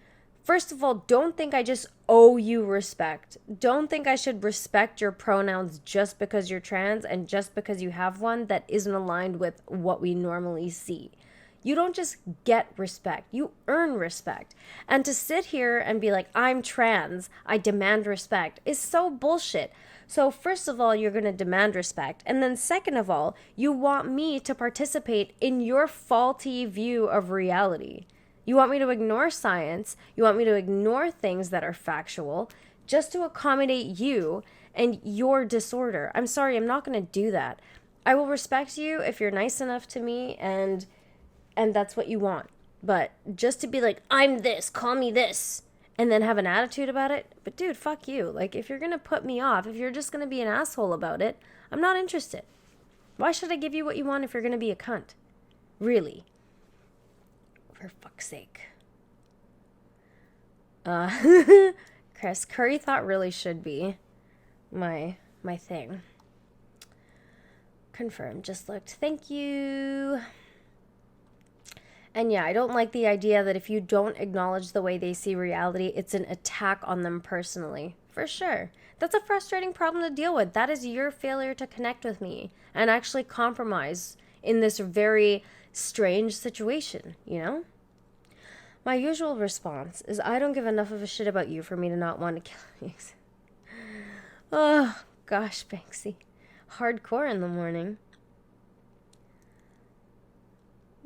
Speaker 1: First of all, don't think I just owe you respect. Don't think I should respect your pronouns just because you're trans and just because you have one that isn't aligned with what we normally see. You don't just get respect. You earn respect. And to sit here and be like, I'm trans, I demand respect, is so bullshit. So first of all, you're going to demand respect. And then second of all, you want me to participate in your faulty view of reality. You want me to ignore science. You want me to ignore things that are factual just to accommodate you and your disorder. I'm sorry, I'm not going to do that. I will respect you if you're nice enough to me and that's what you want. But just to be like, I'm this, call me this, and then have an attitude about it. But dude, fuck you. Like, if you're going to put me off, if you're just going to be an asshole about it, I'm not interested. Why should I give you what you want if you're going to be a cunt? Really? For fuck's sake. Chris, curry thought really should be my thing. Confirmed. Just looked. Thank you. And yeah, I don't like the idea that if you don't acknowledge the way they see reality, it's an attack on them personally. For sure. That's a frustrating problem to deal with. That is your failure to connect with me and actually compromise in this very strange situation, you know? My usual response is, I don't give enough of a shit about you for me to not want to kill you. Oh, gosh, Banksy. Hardcore in the morning.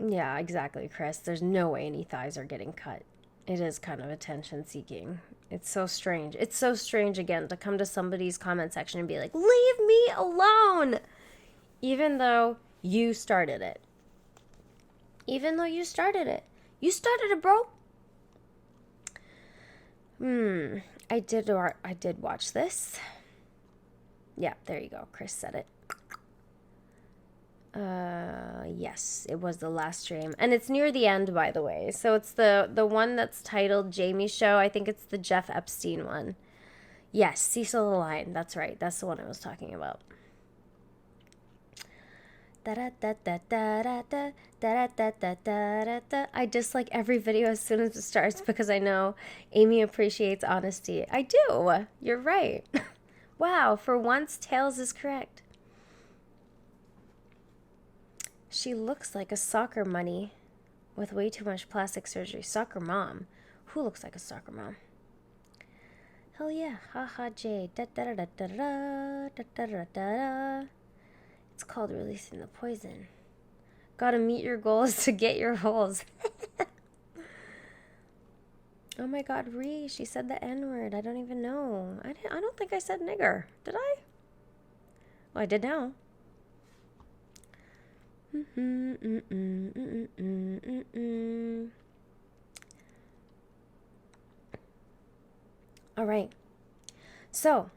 Speaker 1: Yeah, exactly, Chris. There's no way any thighs are getting cut. It is kind of attention seeking. It's so strange. It's so strange, again, to come to somebody's comment section and be like, leave me alone! Even though you started it. Even though you started it. You started it, bro. I did watch this. Yeah, there you go. Chris said it. Yes, it was the last stream, and it's near the end, by the way. So it's the one that's titled Jamie's Show. I think it's the Jeff Epstein one. Yes, Cecil the Lion. That's right. That's the one I was talking about. I dislike every video as soon as it starts because I know Amy appreciates honesty. I do. You're right. Wow, for once, Tails is correct. She looks like a soccer money with way too much plastic surgery. Soccer mom. Who looks like a soccer mom? Hell yeah. Haha J. Da da da da da da da da da. It's called releasing the poison. Gotta meet your goals to get your holes. Oh my god, Ree, she said the N-word. I don't even know. I don't think I said nigger. Did I? Well, I did now. All right. So,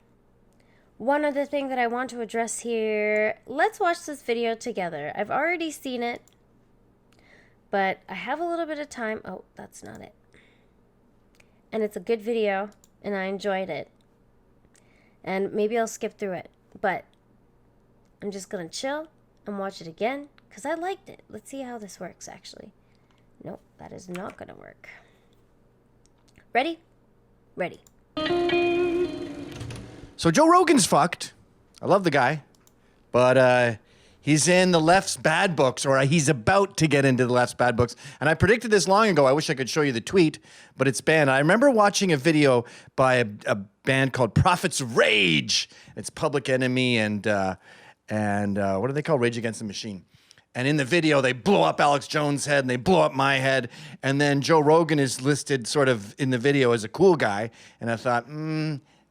Speaker 1: one other thing that I want to address here. Let's watch this video together. I've already seen it, but I have a little bit of time. Oh, that's not it. And it's a good video, and I enjoyed it. And maybe I'll skip through it, but I'm just gonna chill and watch it again because I liked it. Let's see how this works, actually. Nope, that is not gonna work. Ready? Ready.
Speaker 5: So Joe Rogan's fucked. I love the guy, but he's in the left's bad books, or he's about to get into the left's bad books. And I predicted this long ago. I wish I could show you the tweet, but it's banned. I remember watching a video by a band called Prophets of Rage. It's Public Enemy and what do they call Rage Against the Machine? And in the video, they blow up Alex Jones' head and they blow up my head. And then Joe Rogan is listed sort of in the video as a cool guy. And I thought,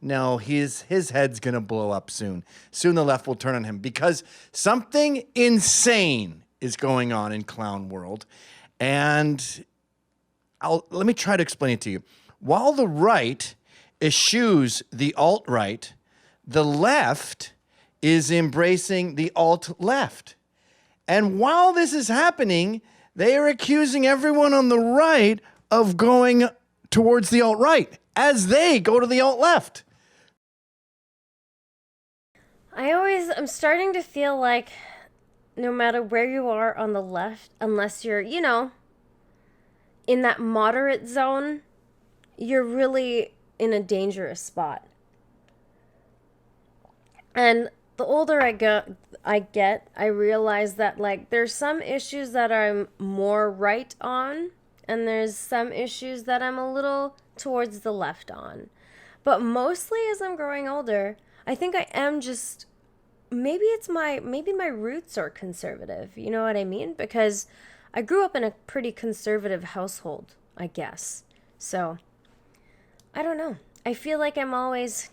Speaker 5: no, his head's going to blow up soon. Soon the left will turn on him because something insane is going on in clown world. And let me try to explain it to you. While the right eschews the alt-right, the left is embracing the alt-left. And while this is happening, they are accusing everyone on the right of going towards the alt-right as they go to the alt-left.
Speaker 1: I'm starting to feel like no matter where you are on the left, unless you're, in that moderate zone, you're really in a dangerous spot. And the older I get, I realize that there's some issues that I'm more right on, and there's some issues that I'm a little towards the left on. But mostly as I'm growing older, I think I am just maybe my roots are conservative, you know what I mean? Because I grew up in a pretty conservative household, I guess. So, I don't know. I feel like I'm always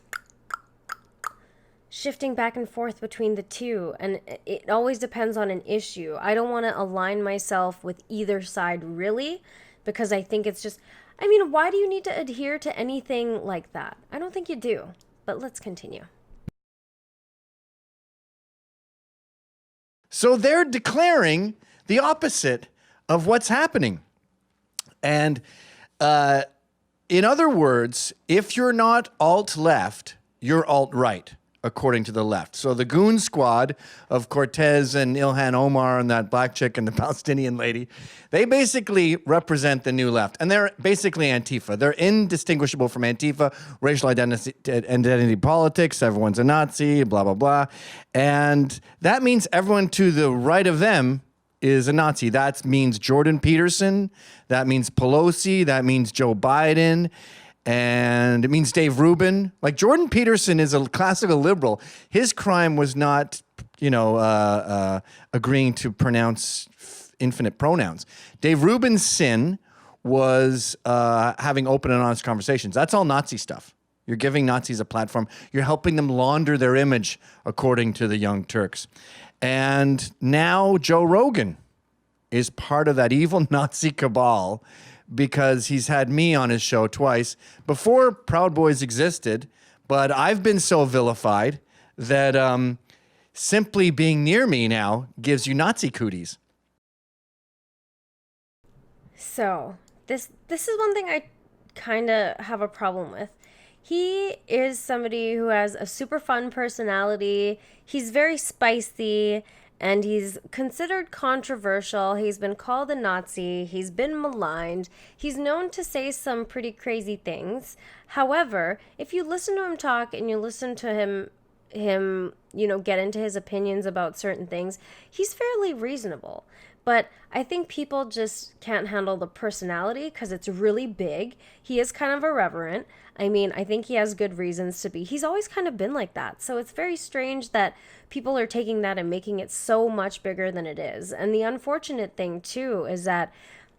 Speaker 1: shifting back and forth between the two, and it always depends on an issue. I don't want to align myself with either side really, because I think it's just, why do you need to adhere to anything like that? I don't think you do, but let's continue.
Speaker 5: So they're declaring the opposite of what's happening. And in other words, if you're not alt-left, you're alt-right, according to the left. So the goon squad of Cortez and Ilhan Omar and that black chick and the Palestinian lady, they basically represent the new left. And they're basically Antifa. They're indistinguishable from Antifa, racial identity politics, everyone's a Nazi, blah, blah, blah. And that means everyone to the right of them is a Nazi. That means Jordan Peterson. That means Pelosi. That means Joe Biden. And it means Dave Rubin. Like, Jordan Peterson is a classical liberal. His crime was not, agreeing to pronounce infinite pronouns. Dave Rubin's sin was having open and honest conversations. That's all Nazi stuff. You're giving Nazis a platform. You're helping them launder their image, according to the Young Turks. And now Joe Rogan is part of that evil Nazi cabal because he's had me on his show twice before Proud Boys existed. But I've been so vilified that simply being near me now gives you Nazi cooties.
Speaker 1: So, this is one thing I kind of have a problem with. He is somebody who has a super fun personality. He's very spicy and he's considered controversial. He's been called a Nazi. He's been maligned. He's known to say some pretty crazy things. However, if you listen to him talk and you listen to him get into his opinions about certain things, he's fairly reasonable. But I think people just can't handle the personality because it's really big. He is kind of irreverent. I mean, I think he has good reasons to be. He's always kind of been like that. So it's very strange that people are taking that and making it so much bigger than it is. And the unfortunate thing, too, is that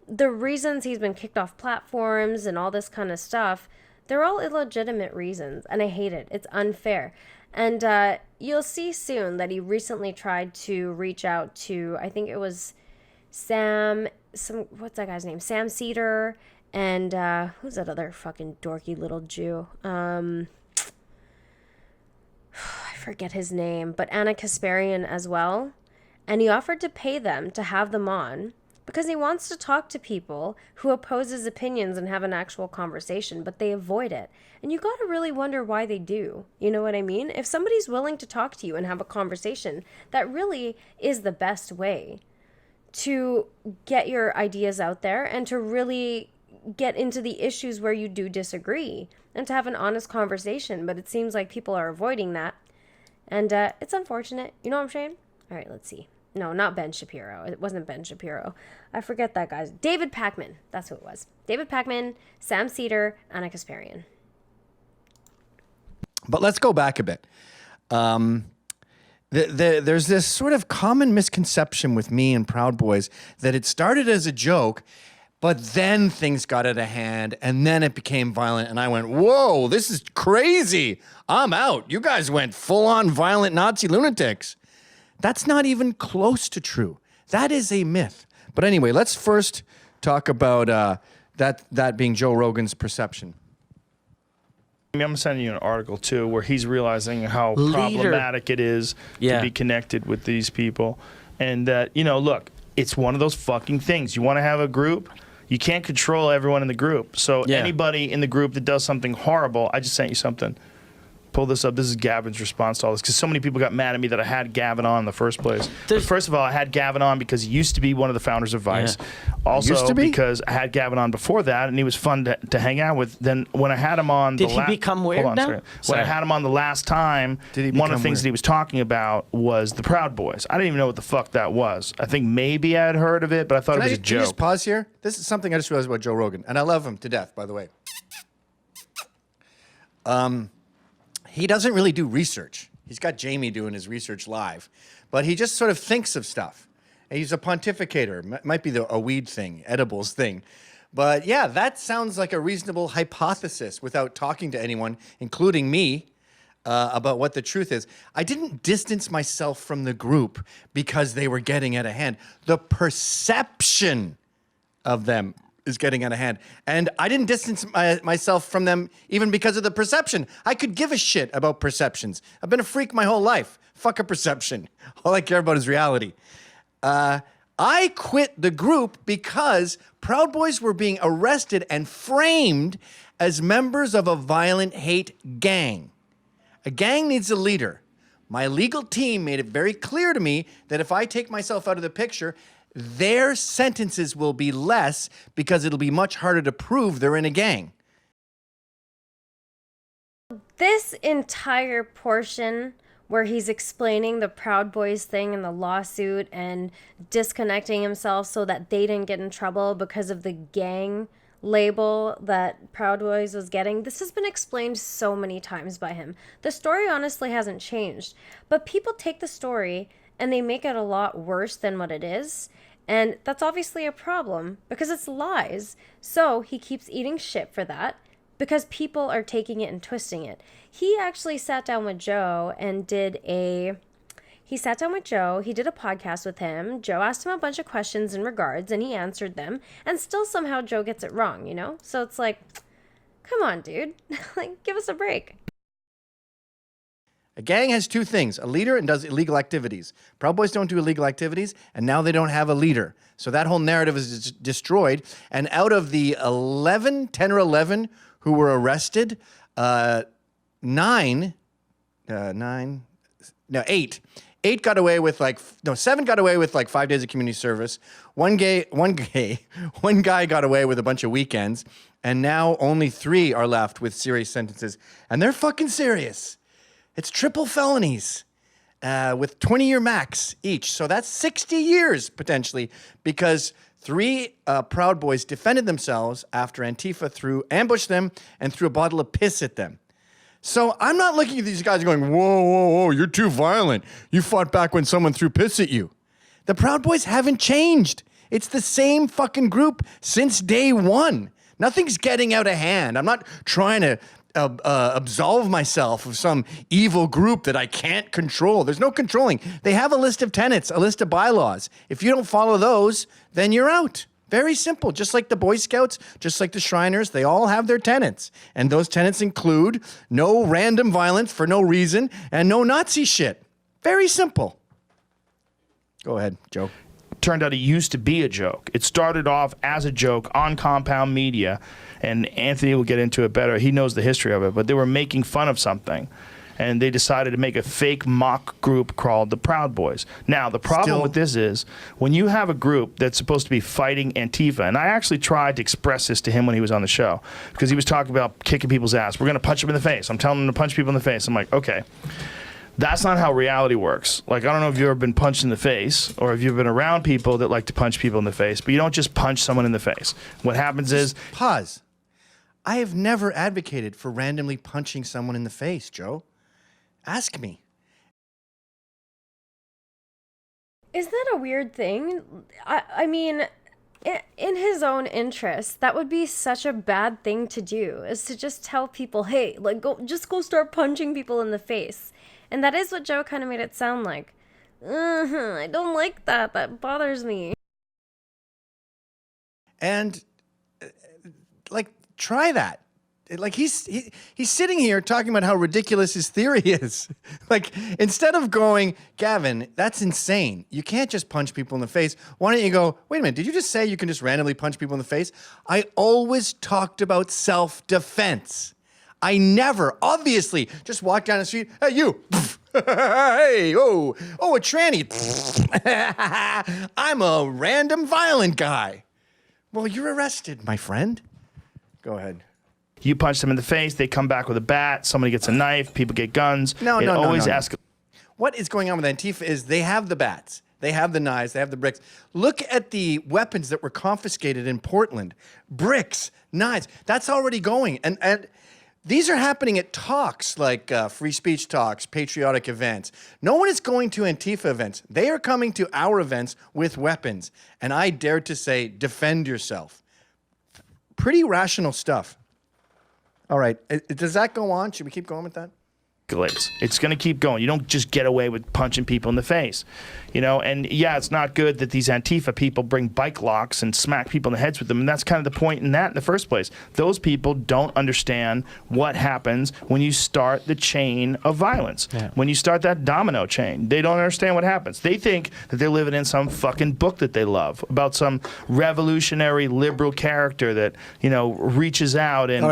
Speaker 1: the reasons he's been kicked off platforms and all this kind of stuff, they're all illegitimate reasons. And I hate it. It's unfair. And you'll see soon that he recently tried to reach out to, I think it was what's that guy's name? Sam Cedar and who's that other fucking dorky little Jew? I forget his name, but Anna Kasparian as well. And he offered to pay them to have them on because he wants to talk to people who oppose his opinions and have an actual conversation, but they avoid it. And you got to really wonder why they do. You know what I mean? If somebody's willing to talk to you and have a conversation, that really is the best way to get your ideas out there and to really get into the issues where you do disagree and to have an honest conversation. But it seems like people are avoiding that. And it's unfortunate. You know what I'm saying? All right, let's see. No, not Ben Shapiro. It wasn't Ben Shapiro. I forget that guy's. David Pakman. That's who it was. David Pakman, Sam Cedar, Anna Kasparian.
Speaker 5: But let's go back a bit. There's this sort of common misconception with me and Proud Boys that it started as a joke, but then things got out of hand and then it became violent. And I went, whoa, this is crazy. I'm out. You guys went full on violent Nazi lunatics. That's not even close to true. That is a myth. But anyway, let's first talk about that being Joe Rogan's perception.
Speaker 6: I'm sending you an article, too, where he's realizing how problematic it is to be connected with these people. And that, look, it's one of those fucking things. You want to have a group, you can't control everyone in the group. So anybody in the group that does something horrible, I just sent you something. Pull this up. This is Gavin's response to all this because so many people got mad at me that I had Gavin on in the first place. But first of all, I had Gavin on because he used to be one of the founders of Vice. Also, because I had Gavin on before that, and he was fun to hang out with. Then when I had him on,
Speaker 7: did he become weird now?
Speaker 6: When I had him on the last time, one of the things that he was talking about was the Proud Boys. I didn't even know what the fuck that was. I think maybe I had heard of it, but I thought it was a joke.
Speaker 5: Can you just pause here? This is something I just realized about Joe Rogan, and I love him to death, by the way. He doesn't really do research. He's got Jamie doing his research live, but he just sort of thinks of stuff. And he's a pontificator. Might be a weed thing, edibles thing. But yeah, that sounds like a reasonable hypothesis without talking to anyone, including me, about what the truth is. I didn't distance myself from the group because they were getting out of hand. The perception of them is getting out of hand. And I didn't distance myself from them even because of the perception. I could give a shit about perceptions. I've been a freak my whole life. Fuck a perception. All I care about is reality. I quit the group because Proud Boys were being arrested and framed as members of a violent hate gang. A gang needs a leader. My legal team made it very clear to me that if I take myself out of the picture, their sentences will be less because it'll be much harder to prove they're in a gang.
Speaker 1: This entire portion where he's explaining the Proud Boys thing and the lawsuit and disconnecting himself so that they didn't get in trouble because of the gang label that Proud Boys was getting, this has been explained so many times by him. The story honestly hasn't changed, but people take the story and they make it a lot worse than what it is. And that's obviously a problem because it's lies. So he keeps eating shit for that because people are taking it and twisting it. He actually sat down with Joe and He sat down with Joe, he did a podcast with him, Joe asked him a bunch of questions in regards, and he answered them, and still somehow Joe gets it wrong, you know? So it's like, come on, dude. Like, give us a break.
Speaker 5: A gang has two things, a leader and does illegal activities. Proud Boys don't do illegal activities, and now they don't have a leader. So that whole narrative is destroyed. And out of the 10 or 11 who were arrested, 8 got away with 7 got away with like 5 days of community service. One guy got away with a bunch of weekends, and now only 3 are left with serious sentences. And they're fucking serious. It's triple felonies with 20-year max each. So that's 60 years potentially, because 3 Proud Boys defended themselves after Antifa ambushed them and threw a bottle of piss at them. So I'm not looking at these guys going, whoa, whoa, whoa, you're too violent. You fought back when someone threw piss at you. The Proud Boys haven't changed. It's the same fucking group since day one. Nothing's getting out of hand. I'm not trying to absolve myself of some evil group that I can't control. There's no controlling. They have a list of tenets, a list of bylaws. If you don't follow those, then you're out. Very simple. Just like the Boy Scouts, just like the Shriners, they all have their tenets. And those tenets include no random violence for no reason and no Nazi shit. Very simple. Go ahead, Joe.
Speaker 6: Turned out it used to be a joke. It started off as a joke on Compound Media, and Anthony will get into it better. He knows the history of it, but they were making fun of something, and they decided to make a fake mock group called the Proud Boys. Now, the problem with this is when you have a group that's supposed to be fighting Antifa, and I actually tried to express this to him when he was on the show, because he was talking about kicking people's ass. We're going to punch them in the face. I'm telling them to punch people in the face. I'm like, okay. That's not how reality works. Like, I don't know if you've ever been punched in the face or if you've been around people that like to punch people in the face, but you don't just punch someone in the face. What happens is...
Speaker 5: Pause. I have never advocated for randomly punching someone in the face, Joe. Ask me.
Speaker 1: Isn't that a weird thing? I mean, in his own interest, that would be such a bad thing to do, is to just tell people, hey, like, go start punching people in the face. And that is what Joe kind of made it sound like. I don't like that. That bothers me.
Speaker 5: And, try that. Like, he's sitting here talking about how ridiculous his theory is. Like, instead of going, Gavin, that's insane. You can't just punch people in the face. Why don't you go, wait a minute, did you just say you can just randomly punch people in the face? I always talked about self-defense. I never, obviously, just walk down the street, hey, you. Hey, a tranny. I'm a random violent guy. Well, you're arrested, my friend. Go ahead.
Speaker 6: You punch them in the face, they come back with a bat, somebody gets a knife, people get guns.
Speaker 5: No.
Speaker 6: Escalates.
Speaker 5: What is going on with Antifa is they have the bats, they have the knives, they have the bricks. Look at the weapons that were confiscated in Portland. Bricks, knives, that's already going. And these are happening at talks like free speech talks, patriotic events. No one is going to Antifa events. They are coming to our events with weapons. And I dare to say, defend yourself. Pretty rational stuff. All right. Does that go on? Should we keep going with that?
Speaker 6: It's going to keep going. You don't just get away with punching people in the face, you know. And yeah, it's not good that these Antifa people bring bike locks and smack people in the heads with them. And that's kind of the point in that in the first place. Those people don't understand what happens when you start the chain of violence. Yeah. When you start that domino chain, they don't understand what happens. They think that they're living in some fucking book that they love about some revolutionary liberal character that, you know, reaches out and,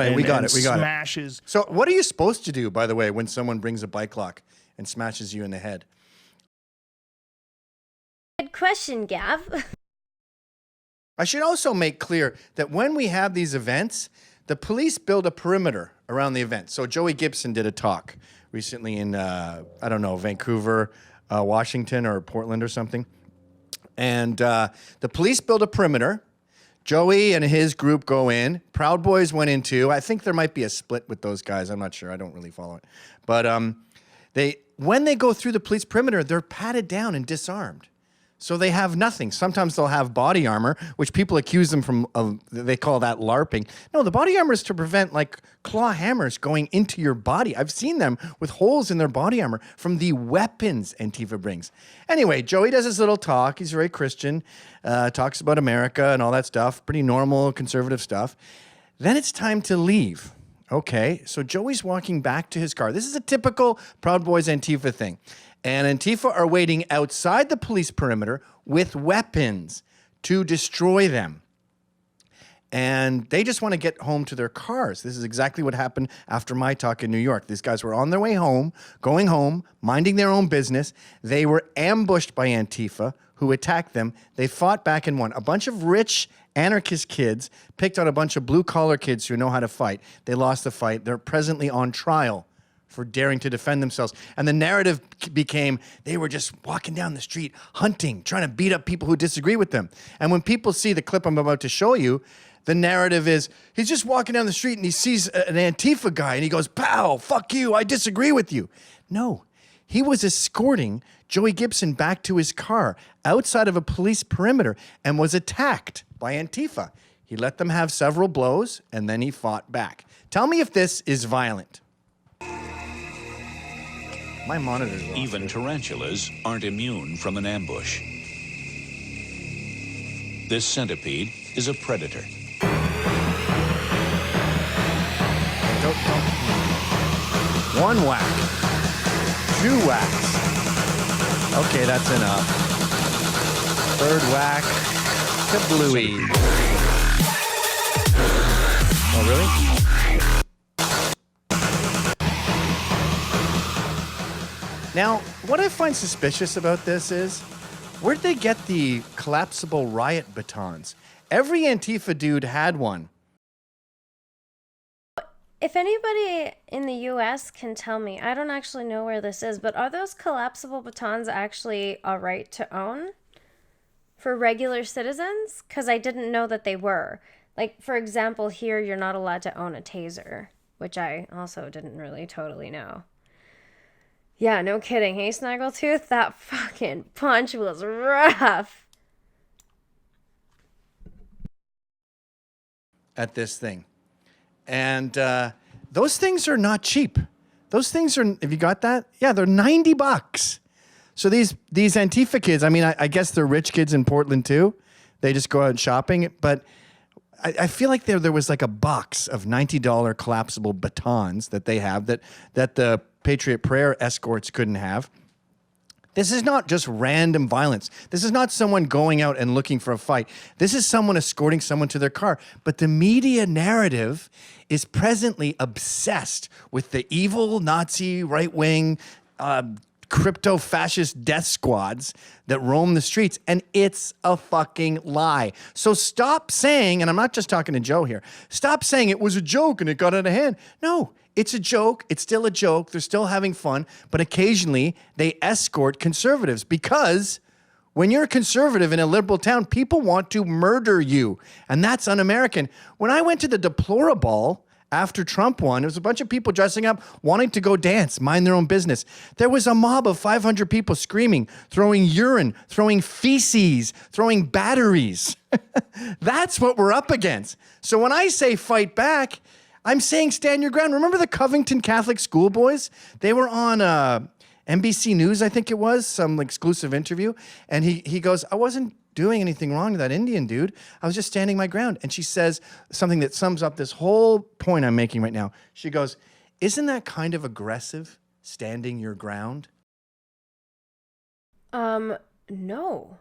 Speaker 6: smashes.
Speaker 5: So what are you supposed to do, by the way, when someone brings a bike lock and smashes you in the head?
Speaker 1: Good question, Gav.
Speaker 5: I should also make clear that when we have these events, the police build a perimeter around the event. So Joey Gibson did a talk recently in, Vancouver, Washington, or Portland or something. And the police build a perimeter. Joey and his group go in. Proud Boys went in too. I think there might be a split with those guys. I'm not sure. I don't really follow it. But when they go through the police perimeter, they're patted down and disarmed. So they have nothing. Sometimes they'll have body armor, which people accuse them of, they call that LARPing. No, the body armor is to prevent like claw hammers going into your body. I've seen them with holes in their body armor from the weapons Antifa brings. Anyway, Joey does his little talk. He's very Christian, talks about America and all that stuff, pretty normal conservative stuff. Then it's time to leave. Okay, so Joey's walking back to his car. This is a typical Proud Boys Antifa thing. And Antifa are waiting outside the police perimeter with weapons to destroy them. And they just want to get home to their cars. This is exactly what happened after my talk in New York. These guys were on their way home, going home, minding their own business. They were ambushed by Antifa, who attacked them. They fought back and won. A bunch of rich anarchist kids picked on a bunch of blue-collar kids who know how to fight. They lost the fight. They're presently on trial for daring to defend themselves. And the narrative became they were just walking down the street, hunting, trying to beat up people who disagree with them. And when people see the clip I'm about to show you, the narrative is he's just walking down the street and he sees an Antifa guy and he goes, pow, fuck you, I disagree with you. No, he was escorting Joey Gibson back to his car outside of a police perimeter and was attacked by Antifa. He let them have several blows and then he fought back. Tell me if this is violent. My monitor's off.
Speaker 7: Even tarantulas aren't immune from an ambush. This centipede is a predator.
Speaker 5: Don't. One whack. Two whacks. Okay, that's enough. Third whack. Kablooey. Oh, really? Now, what I find suspicious about this is, where'd they get the collapsible riot batons? Every Antifa dude had one.
Speaker 1: If anybody in the US can tell me, I don't actually know where this is, but are those collapsible batons actually a right to own for regular citizens? Because I didn't know that they were. Like, for example, here you're not allowed to own a taser, which I also didn't really totally know. Yeah, no kidding. Hey, Snaggletooth, that fucking punch was rough.
Speaker 5: At this thing. And those things are not cheap. Those things are, have you got that? Yeah, they're $90. So these Antifa kids, I mean, I guess they're rich kids in Portland too. They just go out shopping. But I feel like there was like a box of $90 collapsible batons that they have that the Patriot Prayer escorts couldn't have. This is not just random violence. This is not someone going out and looking for a fight. This is someone escorting someone to their car. But the media narrative is presently obsessed with the evil Nazi right-wing crypto-fascist death squads that roam the streets, and it's a fucking lie. So stop saying, and I'm not just talking to Joe here, stop saying it was a joke and it got out of hand. No, it's a joke. It's still a joke. They're still having fun, but occasionally they escort conservatives because when you're a conservative in a liberal town, people want to murder you, and that's un-American. When I went to the Deplorable after Trump won, it was a bunch of people dressing up, wanting to go dance, mind their own business. There was a mob of 500 people screaming, throwing urine, throwing feces, throwing batteries. That's what we're up against. So when I say fight back, I'm saying stand your ground. Remember the Covington Catholic schoolboys? They were on NBC News, I think it was, some exclusive interview. And he goes, I wasn't doing anything wrong to that Indian dude. I was just standing my ground. And she says something that sums up this whole point I'm making right now. She goes, isn't that kind of aggressive, standing your ground?
Speaker 1: No.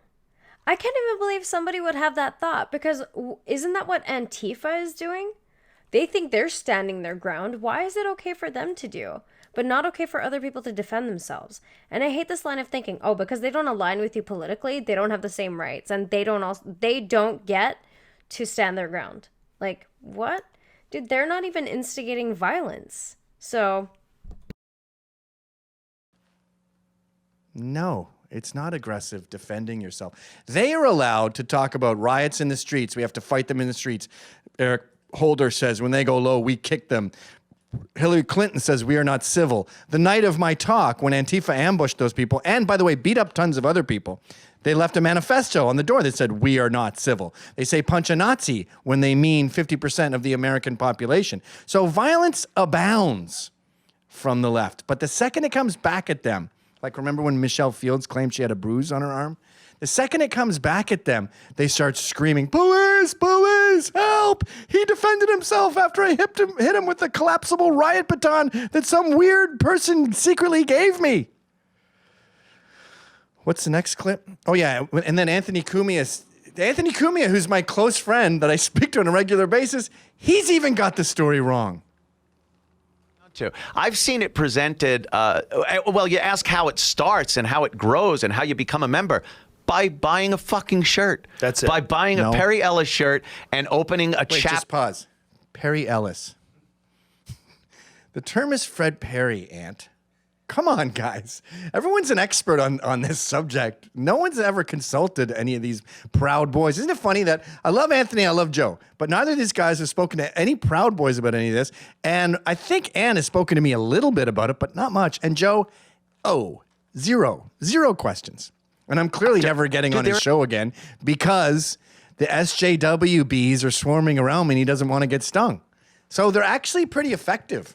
Speaker 1: I can't even believe somebody would have that thought, because isn't that what Antifa is doing? They think they're standing their ground. Why is it okay for them to do, but not okay for other people to defend themselves? And I hate this line of thinking, oh, because they don't align with you politically, they don't have the same rights, and they don't get to stand their ground. Like, what? Dude, they're not even instigating violence. So
Speaker 5: no, it's not aggressive defending yourself. They are allowed to talk about riots in the streets. We have to fight them in the streets. Eric Holder says, when they go low, we kick them. Hillary Clinton says, we are not civil. The night of my talk, when Antifa ambushed those people, and by the way, beat up tons of other people, They left a manifesto on the door that said, "We are not civil." They say punch a Nazi when they mean 50% of the American population. So violence abounds from the left. But the second it comes back at them, like remember when Michelle Fields claimed she had a bruise on her arm? The second it comes back at them, they start screaming, "Police, police, help! He defended himself after I hit him with the collapsible riot baton that some weird person secretly gave me." What's the next clip? Oh, yeah. And then Anthony Cumia, who's my close friend that I speak to on a regular basis, he's even got the story wrong.
Speaker 8: I've seen it presented. Well, you ask how it starts and how it grows and how you become a member. By buying a fucking shirt.
Speaker 6: That's it.
Speaker 8: By buying a Perry Ellis shirt and opening a
Speaker 5: Wait, just pause. Perry Ellis. The term is Fred Perry, Ant. Come on, guys. Everyone's an expert on this subject. No one's ever consulted any of these Proud Boys. Isn't it funny that I love Anthony, I love Joe, but neither of these guys have spoken to any Proud Boys about any of this. And I think Ann has spoken to me a little bit about it, but not much. And Joe, zero questions. And I'm clearly never getting on his show again because the SJWBs are swarming around me and he doesn't want to get stung. So they're actually pretty effective.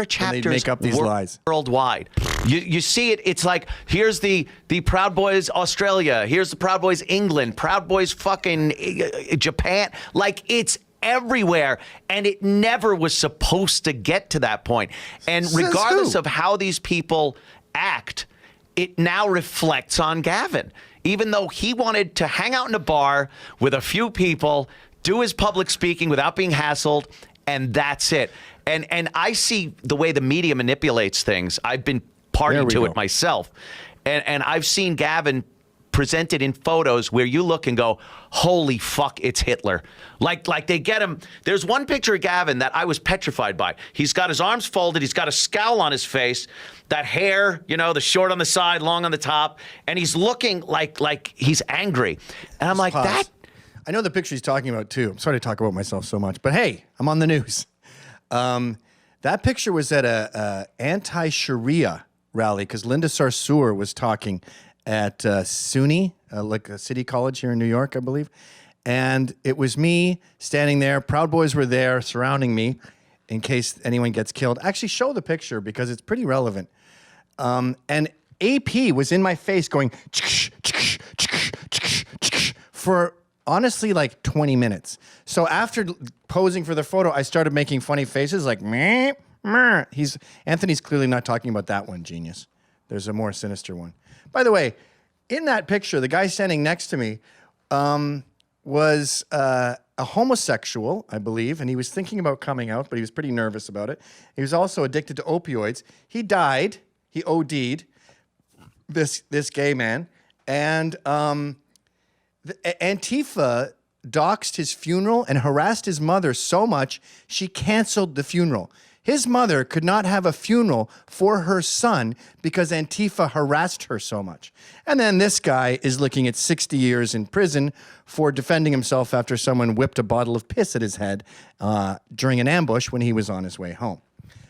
Speaker 8: Chapters
Speaker 5: they make up these lies
Speaker 8: worldwide. You see it. It's like here's the Proud Boys Australia. Here's the Proud Boys England. Proud Boys fucking Japan. Like it's everywhere, and it never was supposed to get to that point. And regardless of how these people act, it now reflects on Gavin. Even though he wanted to hang out in a bar with a few people, do his public speaking without being hassled, and that's it. And I see the way the media manipulates things. I've been party to it myself. And I've seen Gavin presented in photos where you look and go, holy fuck, it's Hitler. Like they get him. There's one picture of Gavin that I was petrified by. He's got his arms folded. He's got a scowl on his face. That hair, the short on the side, long on the top. And he's looking like he's angry. And I'm like, that.
Speaker 5: I know the picture he's talking about, too. I'm sorry to talk about myself so much. But hey, I'm on the news. That picture was at a anti-Sharia rally because Linda Sarsour was talking at SUNY, like a city college here in New York, I believe. And it was me standing there. Proud Boys were there surrounding me in case anyone gets killed. Actually, show the picture because it's pretty relevant. And AP was in my face going for honestly like 20 minutes. So after posing for the photo, I started making funny faces like meh, meh. Anthony's clearly not talking about that one, genius. There's a more sinister one. By the way, in that picture, the guy standing next to me was a homosexual, I believe, and he was thinking about coming out, but he was pretty nervous about it. He was also addicted to opioids. He died. He OD'd, this gay man. And Antifa doxed his funeral and harassed his mother so much she canceled the funeral. His mother could not have a funeral for her son because Antifa harassed her so much. And then this guy is looking at 60 years in prison for defending himself after someone whipped a bottle of piss at his head during an ambush when he was on his way home.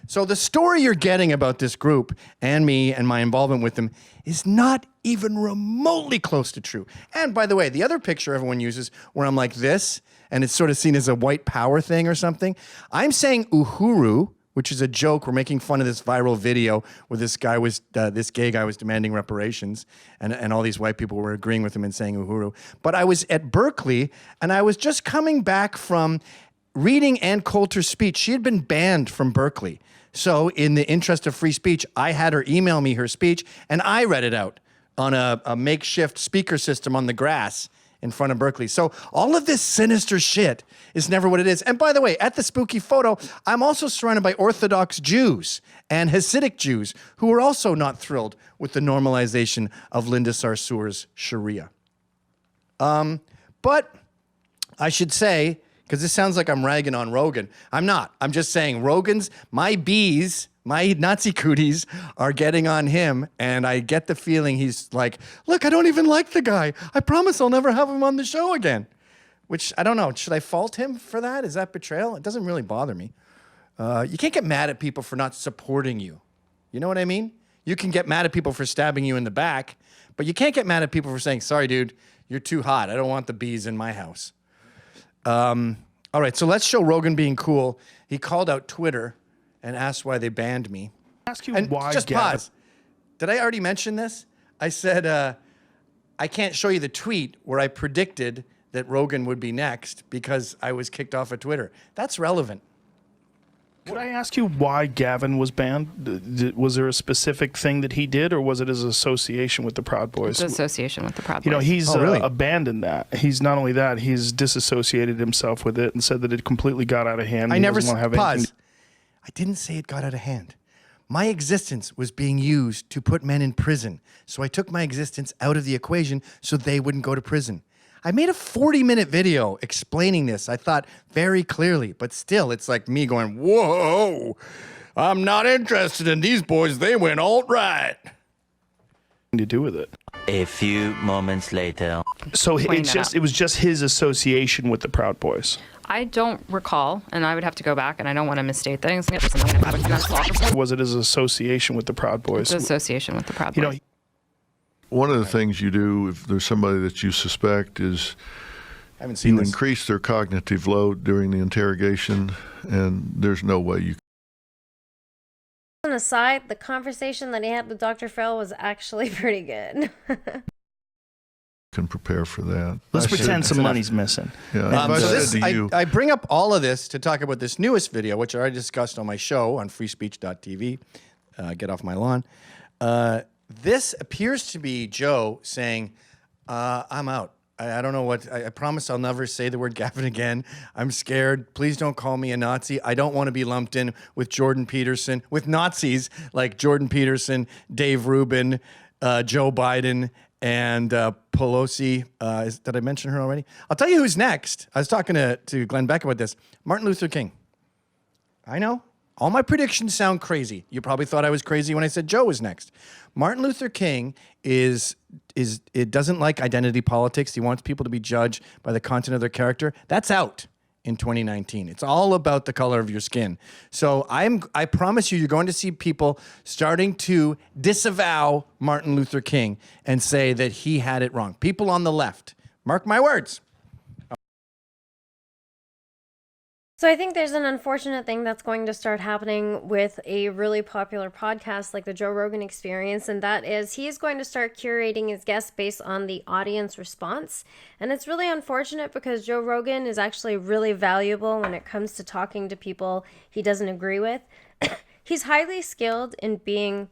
Speaker 5: So the story you're getting about this group and me and my involvement with them is not even remotely close to true. And by the way, the other picture everyone uses where I'm like this, and it's sort of seen as a white power thing or something, I'm saying uhuru, which is a joke. We're making fun of this viral video where this gay guy was demanding reparations, and all these white people were agreeing with him and saying uhuru. But I was at Berkeley, and I was just coming back from reading Ann Coulter's speech. She had been banned from Berkeley. So in the interest of free speech, I had her email me her speech, and I read it out on a makeshift speaker system on the grass in front of Berkeley. So all of this sinister shit is never what it is. And by the way, at the spooky photo, I'm also surrounded by Orthodox Jews and Hasidic Jews who are also not thrilled with the normalization of Linda Sarsour's Sharia. But I should say, because this sounds like I'm ragging on Rogan. I'm not. I'm just saying my bees, my Nazi cooties are getting on him, and I get the feeling he's like, look, I don't even like the guy. I promise I'll never have him on the show again. Which, I don't know. Should I fault him for that? Is that betrayal? It doesn't really bother me. You can't get mad at people for not supporting you. You know what I mean? You can get mad at people for stabbing you in the back, But you can't get mad at people for saying, sorry, dude, you're too hot. I don't want the bees in my house. All right, so let's show Rogan being cool. He called out Twitter and asked why they banned me.
Speaker 6: Ask you
Speaker 5: And
Speaker 6: why.
Speaker 5: just pause. Did I already mention this? I said, I can't show you the tweet where I predicted that Rogan would be next because I was kicked off of Twitter. That's relevant.
Speaker 6: Could I ask you why Gavin was banned? Was there a specific thing that he did, or was it his association with the Proud Boys?
Speaker 9: It's association with the Proud Boys.
Speaker 6: You know, he's
Speaker 5: really?
Speaker 6: abandoned that. He's not only that, he's disassociated himself with it and said that it completely got out of hand.
Speaker 5: I
Speaker 6: He
Speaker 5: never
Speaker 6: doesn't wanna have
Speaker 5: pause.
Speaker 6: anything-
Speaker 5: I didn't say it got out of hand. My existence was being used to put men in prison. So I took my existence out of the equation so they wouldn't go to prison. I made a 40-minute video explaining this. I thought very clearly, but still, it's like me going, whoa, I'm not interested in these boys. They went alt-right.
Speaker 6: to do with it.
Speaker 10: A few moments later.
Speaker 6: So
Speaker 9: Pointing
Speaker 6: it's
Speaker 9: that
Speaker 6: just
Speaker 9: out.
Speaker 6: it was just his association with the Proud Boys.
Speaker 9: I don't recall, and I would have to go back, and I don't want to misstate things.
Speaker 6: Was it his association with the Proud Boys?
Speaker 9: It's association with the Proud
Speaker 6: You
Speaker 9: Boys.
Speaker 6: know,
Speaker 11: One of the things you do if there's somebody that you suspect is
Speaker 5: I haven't seen
Speaker 11: you
Speaker 5: this.
Speaker 11: increase their cognitive load during the interrogation, and there's no way you
Speaker 1: An aside, the conversation that he had with Dr. Phil was actually pretty good.
Speaker 11: can prepare for that.
Speaker 6: let's
Speaker 11: I
Speaker 6: pretend
Speaker 11: said-
Speaker 6: some money's missing.
Speaker 11: Yeah, if I
Speaker 5: So
Speaker 11: said
Speaker 5: this,
Speaker 11: to you,
Speaker 5: I bring up all of this to talk about this newest video, which I already discussed on my show on freespeech.tv. Get off my lawn. This appears to be Joe saying, I'm out. I don't know what. I promise I'll never say the word Gavin again. I'm scared. Please don't call me a Nazi. I don't want to be lumped in with Jordan Peterson, with Nazis like Jordan Peterson, Dave Rubin, Joe Biden, and Pelosi. Did I mention her already? I'll tell you who's next. I was talking to Glenn Beck about this. Martin Luther King. I know. All my predictions sound crazy. You probably thought I was crazy when I said Joe was next. Martin Luther King it doesn't like identity politics. He wants people to be judged by the content of their character. That's out in 2019. It's all about the color of your skin. So I promise you're going to see people starting to disavow Martin Luther King and say that he had it wrong. People on the left. Mark my words.
Speaker 1: So I think there's an unfortunate thing that's going to start happening with a really popular podcast like the Joe Rogan Experience, and that is he is going to start curating his guests based on the audience response. And it's really unfortunate because Joe Rogan is actually really valuable when it comes to talking to people he doesn't agree with. He's highly skilled in being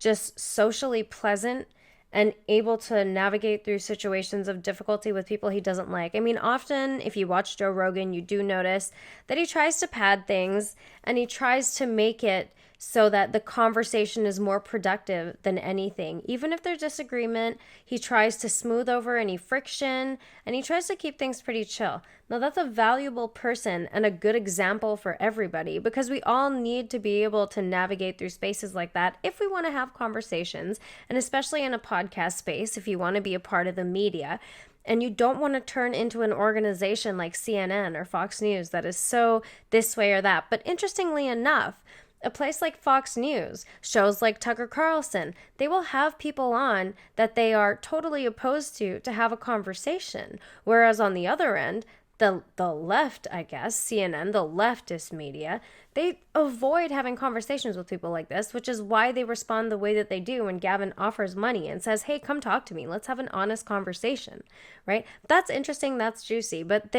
Speaker 1: just socially pleasant and able to navigate through situations of difficulty with people he doesn't like. I mean, often if you watch Joe Rogan, you do notice that he tries to pad things and he tries to make it so that the conversation is more productive than anything. Even if there's disagreement, he tries to smooth over any friction and he tries to keep things pretty chill. Now, that's a valuable person and a good example for everybody because we all need to be able to navigate through spaces like that if we want to have conversations, and especially in a podcast space, if you want to be a part of the media. And you don't want to turn into an organization like CNN or Fox News that is so this way or that. But interestingly enough, a place like Fox News, shows like Tucker Carlson, they will have people on that they are totally opposed to have a conversation. Whereas on the other end, the left, I guess, CNN, the leftist media, they avoid having conversations with people like this, which is why they respond the way that they do when Gavin offers money and says, hey, come talk to me. Let's have an honest conversation, right? That's interesting. That's juicy. But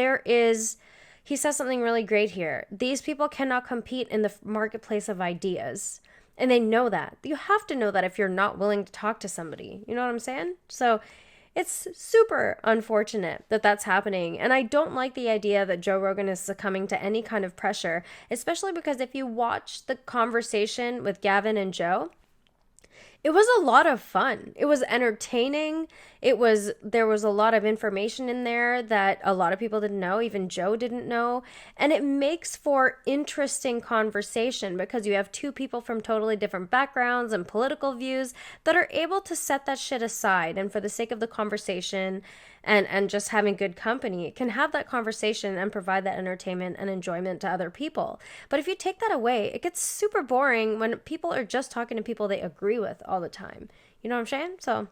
Speaker 1: he says something really great here. These people cannot compete in the marketplace of ideas. And they know that. You have to know that if you're not willing to talk to somebody. You know what I'm saying? So it's super unfortunate that that's happening. And I don't like the idea that Joe Rogan is succumbing to any kind of pressure, especially because if you watch the conversation with Gavin and Joe, it was a lot of fun. It was entertaining. There was a lot of information in there that a lot of people didn't know, even Joe didn't know. And it makes for interesting conversation because you have two people from totally different backgrounds and political views that are able to set that shit aside. And for the sake of the conversation and just having good company, can have that conversation and provide that entertainment and enjoyment to other people. But if you take that away, it gets super boring when people are just talking to people they agree with all the time. You know what I'm saying? So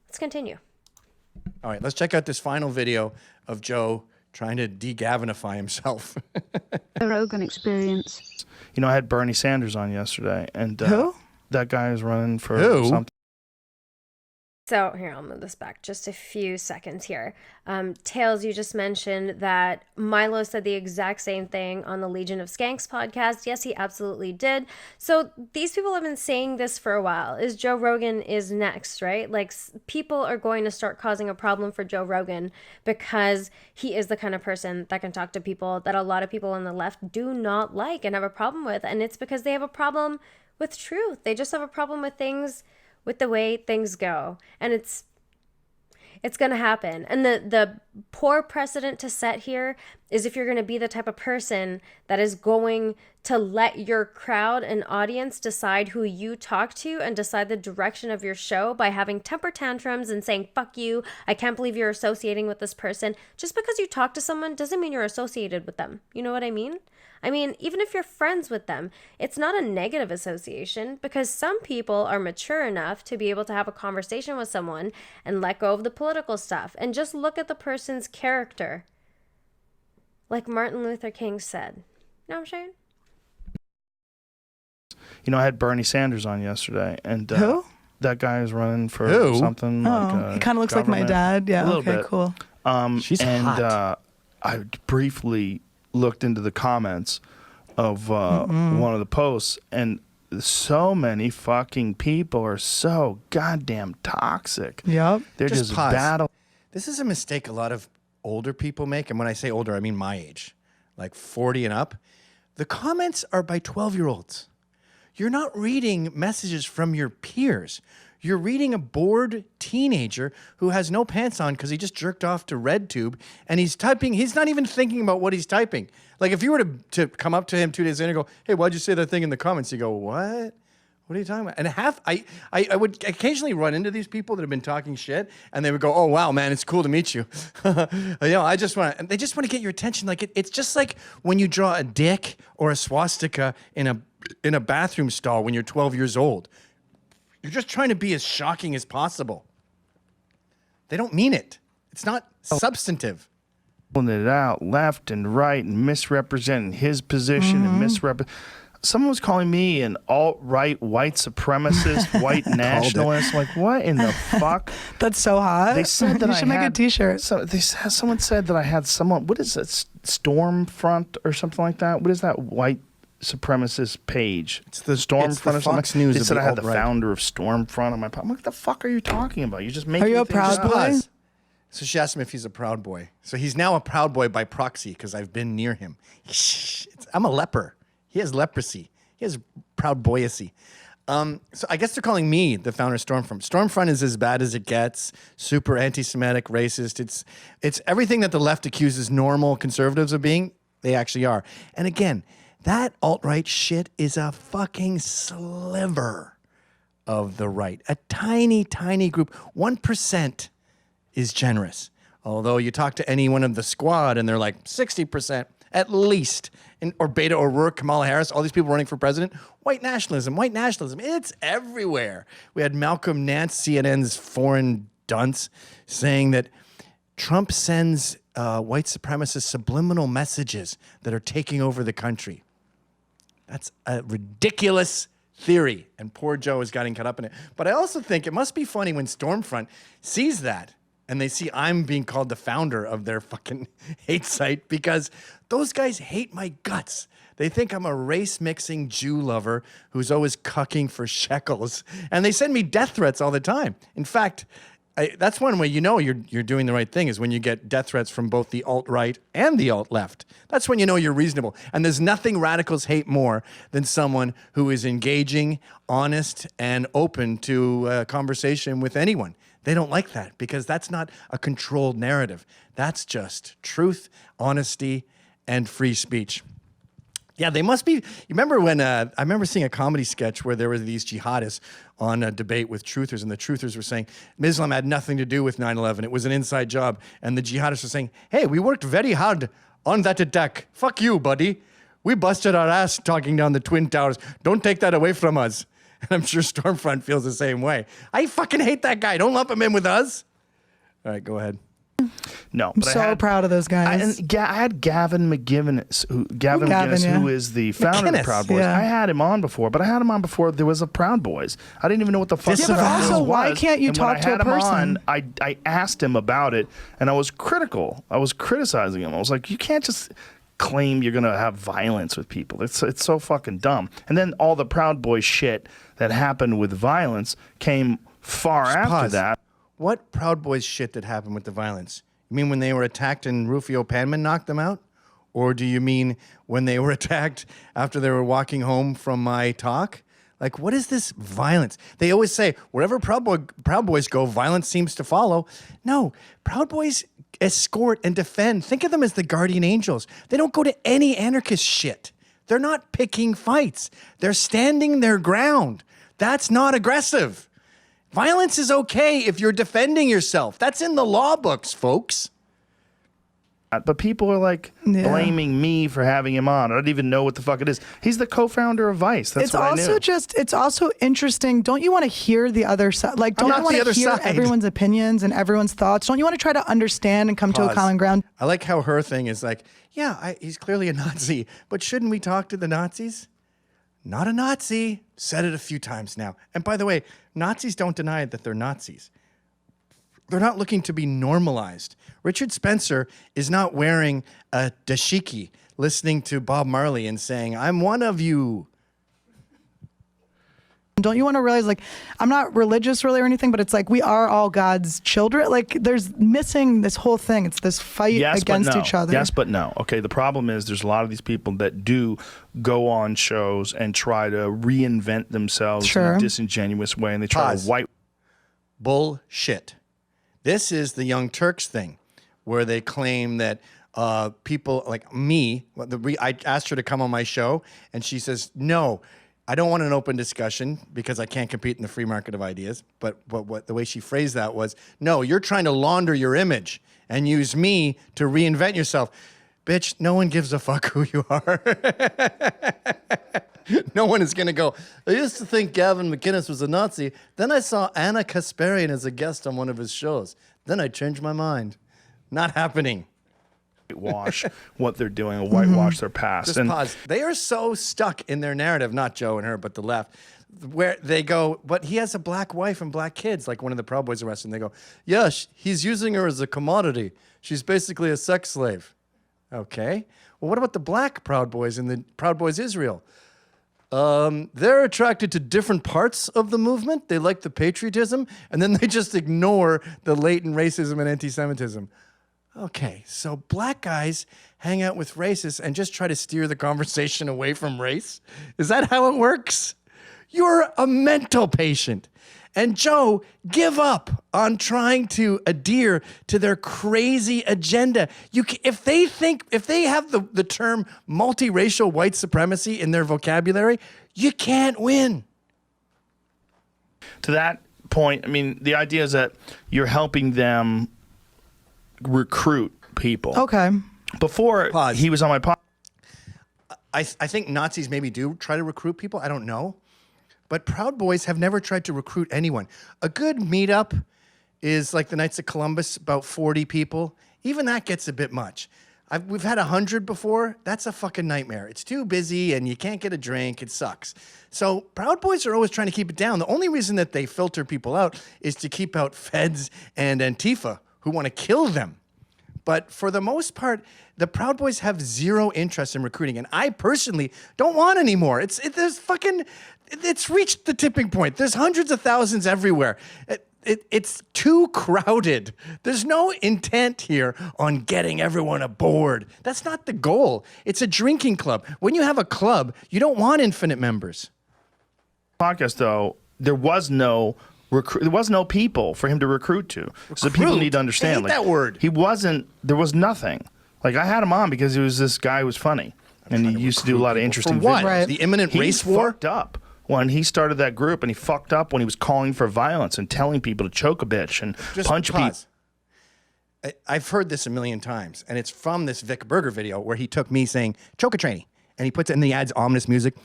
Speaker 1: Let's continue.
Speaker 5: All right, let's check out this final video of Joe trying to de-Gavinify himself.
Speaker 12: Rogan experience.
Speaker 6: You know, I had Bernie Sanders on yesterday, and
Speaker 13: Who?
Speaker 6: that guy is running for
Speaker 5: Who?
Speaker 6: something.
Speaker 1: So here, I'll move this back just a few seconds here. Tails, you just mentioned that Milo said the exact same thing on the Legion of Skanks podcast. Yes, he absolutely did. So these people have been saying this for a while. Is Joe Rogan is next, right? Like people are going to start causing a problem for Joe Rogan because he is the kind of person that can talk to people that a lot of people on the left do not like and have a problem with. And it's because they have a problem with truth. They just have a problem with things, with the way things go, and it's going to happen. And the poor precedent to set here is if you're going to be the type of person that is going to let your crowd and audience decide who you talk to and decide the direction of your show by having temper tantrums and saying, fuck you, I can't believe you're associating with this person. Just because you talk to someone doesn't mean you're associated with them. You know what I mean? I mean, even if you're friends with them, it's not a negative association because some people are mature enough to be able to have a conversation with someone and let go of the political stuff and just look at the person's character. Like Martin Luther King said. You know what I'm saying?
Speaker 6: You know, I had Bernie Sanders on yesterday, and
Speaker 13: Who?
Speaker 6: that guy is running for
Speaker 5: Who?
Speaker 6: something like
Speaker 13: He kind of looks like my dad. Yeah.
Speaker 6: A little
Speaker 13: Okay,
Speaker 6: bit.
Speaker 13: cool.
Speaker 5: She's
Speaker 6: and
Speaker 5: hot.
Speaker 6: I briefly looked into the comments of one of the posts, and so many fucking people are so goddamn toxic.
Speaker 13: Yep.
Speaker 6: They're just
Speaker 5: pause.
Speaker 6: battle.
Speaker 5: This is a mistake a lot of older people make. And when I say older, I mean my age, like 40 and up. The comments are by 12-year-olds. You're not reading messages from your peers. You're reading a bored teenager who has no pants on because he just jerked off to RedTube, and he's typing. He's not even thinking about what he's typing. Like if you were to come up to him 2 days later and go, "Hey, why'd you say that thing in the comments?" You go, "What? What are you talking about?" And I would occasionally run into these people that have been talking shit, and they would go, "Oh wow, man, it's cool to meet you." I just want to. They just want to get your attention. Like it's just like when you draw a dick or a swastika in a bathroom stall when you're 12 years old. You're just trying to be as shocking as possible. They don't mean it. It's not substantive.
Speaker 6: Pulling it out left and right and misrepresenting his position and someone was calling me an alt-right white supremacist, white nationalist. Like, what in the fuck?
Speaker 13: That's so hot.
Speaker 6: They said that
Speaker 13: you
Speaker 6: I
Speaker 13: should make a t-shirt.
Speaker 6: Someone said that I had someone. What is it? Stormfront or something like that? What is that white supremacist page?
Speaker 5: It's the
Speaker 6: Stormfront or something.
Speaker 5: Fox News
Speaker 6: They
Speaker 5: of
Speaker 6: said
Speaker 5: the
Speaker 6: I had the
Speaker 5: alt-right.
Speaker 6: founder of Stormfront on my podcast. What the fuck are you talking about? You just making.
Speaker 13: Are you a
Speaker 6: things
Speaker 13: Proud
Speaker 6: up.
Speaker 13: Boy?
Speaker 5: So she asked him if he's a Proud Boy. So he's now a Proud Boy by proxy because I've been near him. I'm a leper. He has leprosy. He has Proud Boyacy. So I guess they're calling me the founder of Stormfront. Stormfront is as bad as it gets. Super anti-Semitic, racist. It's everything that the left accuses normal conservatives of being. They actually are. And again, that alt-right shit is a fucking sliver of the right. A tiny, tiny group. 1% is generous. Although you talk to anyone of the squad and they're like 60% at least. Or Beto O'Rourke, Kamala Harris, all these people running for president. White nationalism. It's everywhere. We had Malcolm Nance, CNN's foreign dunce, saying that Trump sends white supremacist subliminal messages that are taking over the country. That's a ridiculous theory, and poor Joe is getting caught up in it. But I also think it must be funny when Stormfront sees that and they see I'm being called the founder of their fucking hate site because those guys hate my guts. They think I'm a race-mixing Jew lover who's always cucking for shekels, and they send me death threats all the time. In fact, that's one way you know you're doing the right thing is when you get death threats from both the alt-right and the alt-left. That's when you know you're reasonable. And there's nothing radicals hate more than someone who is engaging, honest, and open to conversation with anyone. They don't like that because that's not a controlled narrative. That's just truth, honesty, and free speech. Yeah, they must be. You remember when I remember seeing a comedy sketch where there were these jihadists on a debate with truthers, and the truthers were saying Islam had nothing to do with 9/11. It was an inside job. And the jihadists were saying, hey, we worked very hard on that attack. Fuck you, buddy. We busted our ass talking down the Twin Towers. Don't take that away from us. And I'm sure Stormfront feels the same way. I fucking hate that guy. Don't lump him in with us. All right, go ahead.
Speaker 6: No,
Speaker 13: I'm
Speaker 6: but
Speaker 13: so proud of those guys.
Speaker 6: I had Gavin McGinnis, who is the founder of Proud Boys.
Speaker 13: Yeah.
Speaker 6: I had him on before, but I had him on before there was a Proud Boys. I didn't even know what the fuck.
Speaker 13: Yeah, but also, why can't you talk to a person?
Speaker 6: I asked him about it, and I was critical. I was criticizing him. I was like, you can't just claim you're gonna have violence with people. It's so fucking dumb. And then all the Proud Boys shit that happened with violence came far after that.
Speaker 5: What Proud Boys shit that happened with the violence? You mean when they were attacked and Rufio Panman knocked them out? Or do you mean when they were attacked after they were walking home from my talk? Like, what is this violence? They always say, wherever Proud Boys go, violence seems to follow. No, Proud Boys escort and defend. Think of them as the guardian angels. They don't go to any anarchist shit. They're not picking fights. They're standing their ground. That's not aggressive. Violence is okay if you're defending yourself. That's in the law books, folks.
Speaker 6: But people are like blaming me for having him on. I don't even know what the fuck it is. He's the co-founder of Vice. That's what I knew.
Speaker 13: It's also interesting. Don't you want to hear the other side? Like, don't you want to hear everyone's opinions and everyone's thoughts? Don't you want to try to understand and come to a common ground?
Speaker 5: I like how her thing is like, yeah, he's clearly a Nazi, but shouldn't we talk to the Nazis? Not a Nazi. Said it a few times now. And by the way, Nazis don't deny that they're Nazis. They're not looking to be normalized. Richard Spencer is not wearing a dashiki, listening to Bob Marley and saying, I'm one of you.
Speaker 13: Don't you want to realize, like, I'm not religious really or anything, but it's like we are all God's children. Like, there's missing this whole thing. It's this fight against each other.
Speaker 6: Yes, but no. Okay, the problem is there's a lot of these people that do go on shows and try to reinvent themselves in a disingenuous way, and they try to white.
Speaker 5: Bullshit. This is the Young Turks thing, where they claim that people like me, I asked her to come on my show, and she says, no, I don't want an open discussion because I can't compete in the free market of ideas. But what the way she phrased that was, no, you're trying to launder your image and use me to reinvent yourself. Bitch, no one gives a fuck who you are. No one is going to go, I used to think Gavin McInnes was a Nazi. Then I saw Anna Kasparian as a guest on one of his shows. Then I changed my mind. Not happening.
Speaker 6: Whitewash what they're doing, and whitewash their past.
Speaker 5: Just pause. They are so stuck in their narrative, not Joe and her, but the left, where they go, but he has a black wife and black kids, like one of the Proud Boys arrested, and they go, yeah, he's using her as a commodity. She's basically a sex slave. Okay. Well, what about the black Proud Boys in the Proud Boys Israel? They're attracted to different parts of the movement. They like the patriotism, and then they just ignore the latent racism and anti-Semitism. Okay, so black guys hang out with racists and just try to steer the conversation away from race? Is that how it works? You're a mental patient. And Joe, give up on trying to adhere to their crazy agenda. If they have the term multiracial white supremacy in their vocabulary, you can't win.
Speaker 6: To that point, I mean, the idea is that you're helping them recruit people.
Speaker 13: Okay.
Speaker 6: Before he was on my podcast.
Speaker 5: I think Nazis maybe do try to recruit people. I don't know. But Proud Boys have never tried to recruit anyone. A good meetup is like the Knights of Columbus, about 40 people. Even that gets a bit much. We've had 100 before. That's a fucking nightmare. It's too busy and you can't get a drink. It sucks. So Proud Boys are always trying to keep it down. The only reason that they filter people out is to keep out feds and Antifa who want to kill them. But for the most part, the Proud Boys have zero interest in recruiting. And I personally don't want any more. It's reached the tipping point. There's hundreds of thousands everywhere. It's too crowded. There's no intent here on getting everyone aboard. That's not the goal. It's a drinking club. When you have a club, you don't want infinite members.
Speaker 6: Podcast, though, there was no people for him to recruit to. So people need to understand.
Speaker 5: I hate that word.
Speaker 6: There was nothing. Like, I had him on because he was this guy who was funny. And he used to do a lot of interesting
Speaker 5: videos. For what?
Speaker 6: Right.
Speaker 5: The imminent race war?
Speaker 6: He fucked up when he started that group, and he fucked up when he was calling for violence and telling people to choke a bitch and punch people.
Speaker 5: I've heard this a million times, and it's from this Vic Berger video where he took me saying, choke a tranny. And he puts it in the ad's ominous music.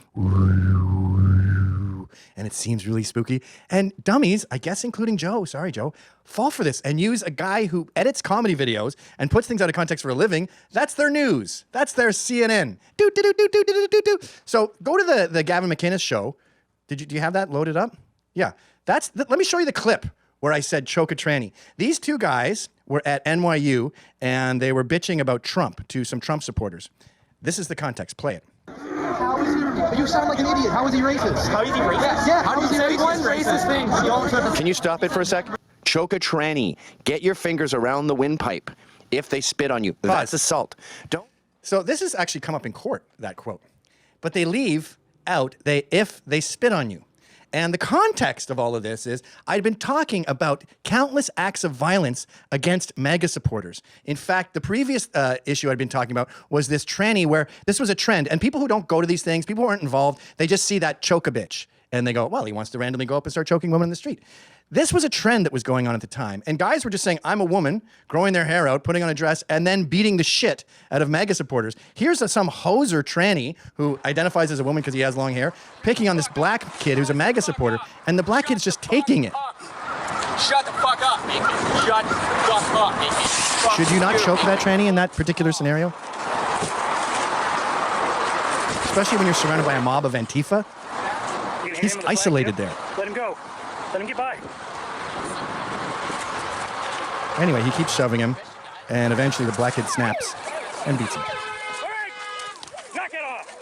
Speaker 5: and it seems really spooky. And dummies, I guess including Joe, sorry Joe, fall for this and use a guy who edits comedy videos and puts things out of context for a living. That's their news. That's their CNN. So go to the Gavin McInnes show. Do you have that loaded up? Yeah. Let me show you the clip where I said choke a tranny. These two guys were at NYU and they were bitching about Trump to some Trump supporters. This is the context. Play it.
Speaker 14: How is he? You sound like an idiot. How is he racist? How is he racist? Yeah. How is he racist? One racist thing.
Speaker 15: Can you stop it for a sec? Choke a tranny. Get your fingers around the windpipe. If they spit on you, that's assault. Don't.
Speaker 5: So this has actually come up in court, that quote. But they leave out if they spit on you. And the context of all of this is I'd been talking about countless acts of violence against MAGA supporters. In fact, the previous issue I'd been talking about was this tranny where this was a trend. And people who don't go to these things, people who aren't involved, they just see that choke a bitch. And they go, well, he wants to randomly go up and start choking women in the street. This was a trend that was going on at the time. And guys were just saying, I'm a woman, growing their hair out, putting on a dress, and then beating the shit out of MAGA supporters. Here's some hoser tranny who identifies as a woman because he has long hair, picking on this black kid who's a MAGA supporter, and the black kid's just taking it.
Speaker 14: Shut the fuck up, Mickey. Shut the fuck up, Mickey.
Speaker 5: Should you not choke that tranny in that particular scenario? Especially when you're surrounded by a mob of Antifa. He's isolated there.
Speaker 16: Let him go. Let him get by.
Speaker 5: Anyway, he keeps shoving him, and eventually the black kid snaps and beats him.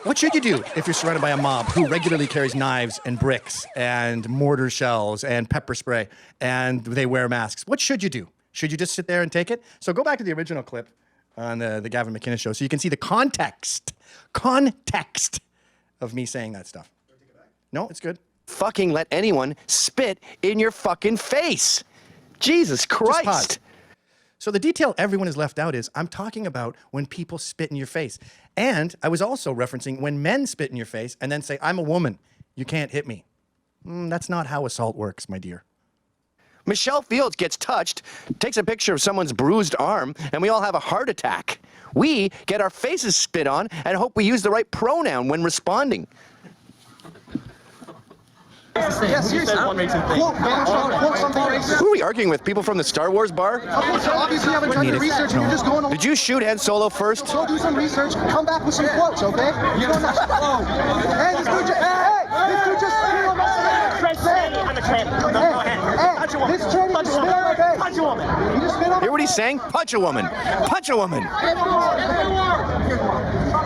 Speaker 5: What should you do if you're surrounded by a mob who regularly carries knives and bricks and mortar shells and pepper spray and they wear masks? What should you do? Should you just sit there and take it? So go back to the original clip on the Gavin McInnes show so you can see the context of me saying that stuff. No, it's good.
Speaker 15: Fucking let anyone spit in your fucking face. Jesus Christ.
Speaker 5: So the detail everyone has left out is I'm talking about when people spit in your face. And I was also referencing when men spit in your face and then say, I'm a woman. You can't hit me. That's not how assault works, my dear.
Speaker 15: Michelle Fields gets touched, takes a picture of someone's bruised arm, and we all have a heart attack. We get our faces spit on and hope we use the right pronoun when responding.
Speaker 14: Yes, seriously.
Speaker 15: Who are we arguing with? People from the Star Wars bar?
Speaker 14: Obviously, you haven't done your research. You're just going.
Speaker 15: Did you shoot Han Solo first?
Speaker 14: Go do some research. Come back with some quotes, okay? You don't have to. Hey, this dude just.
Speaker 16: I'm a tranny. Go ahead. Punch a woman.
Speaker 14: This tranny just spit on my face.
Speaker 16: Punch a woman.
Speaker 14: You just spit on.
Speaker 15: Hear what he's saying? Punch a woman. Punch a woman.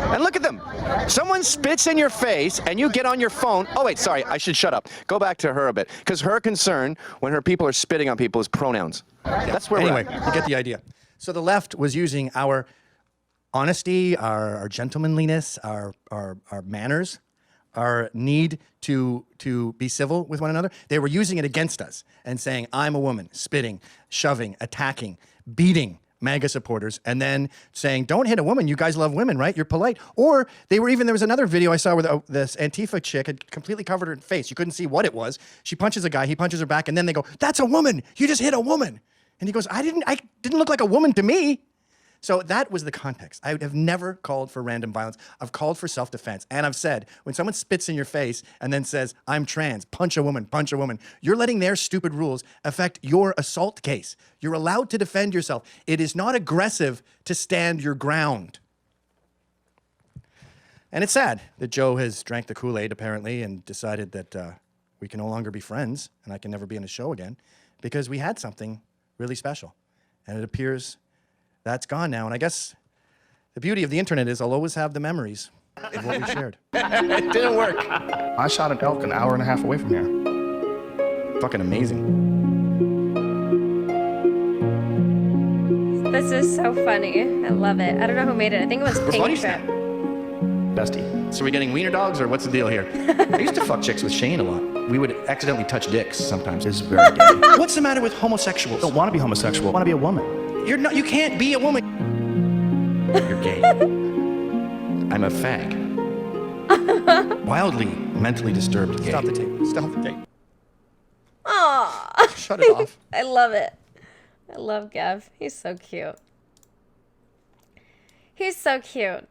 Speaker 15: And look at them. Someone spits in your face and you get on your phone. Oh, wait, sorry. I should shut up. Go back to her a bit. Because her concern when her people are spitting on people is pronouns. That's where
Speaker 5: anyway,
Speaker 15: we're at.
Speaker 5: You get the idea. So the left was using our honesty, our gentlemanliness, our manners, our need to be civil with one another. They were using it against us and saying, I'm a woman, spitting, shoving, attacking, beating MAGA supporters, and then saying, don't hit a woman. You guys love women, right? You're polite. Or there was another video I saw where this Antifa chick had completely covered her face. You couldn't see what it was. She punches a guy, he punches her back, and then they go, that's a woman. You just hit a woman. And he goes, I didn't look like a woman to me. So that was the context. I would have never called for random violence. I've called for self-defense. And I've said, when someone spits in your face and then says, I'm trans, punch a woman, you're letting their stupid rules affect your assault case. You're allowed to defend yourself. It is not aggressive to stand your ground. And it's sad that Joe has drank the Kool-Aid, apparently, and decided that we can no longer be friends and I can never be in a show again because we had something really special. And it appears that's gone now. And I guess the beauty of the internet is I'll always have the memories of what we shared. It didn't work.
Speaker 6: I shot an elk an hour and a half away from here.
Speaker 5: Fucking amazing.
Speaker 1: This is so funny. I love it. I don't know who made it. I think it was Pink Trip.
Speaker 5: Bestie. So we're getting wiener dogs or what's the deal here? I used to fuck chicks with Shane a lot. We would accidentally touch dicks sometimes.
Speaker 6: It's very gay.
Speaker 5: What's the matter with homosexuals?
Speaker 6: I don't want to be homosexual. I want to be a woman.
Speaker 5: You can't be a woman. You're gay. I'm a fag. Wildly mentally disturbed gay. Stop the tape. Stop the tape.
Speaker 1: Aww.
Speaker 5: Shut it off.
Speaker 1: I love it. I love Gav. He's so cute. He's so cute.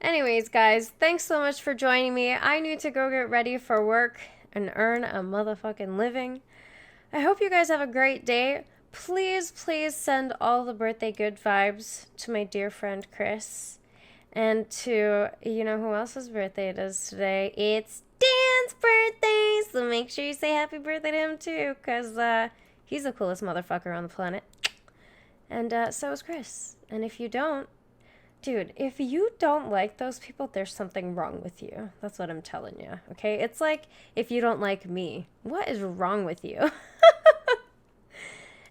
Speaker 1: Anyways, guys, thanks so much for joining me. I need to go get ready for work. and earn a motherfucking living. I hope you guys have a great day. Please, please send all the birthday good vibes to my dear friend Chris. And to, you know who else's birthday it is today? It's Dan's birthday! So make sure you say happy birthday to him too, because he's the coolest motherfucker on the planet. And so is Chris. And if you don't, dude, if you don't like those people, there's something wrong with you. That's what I'm telling you, okay? It's like if you don't like me. What is wrong with you?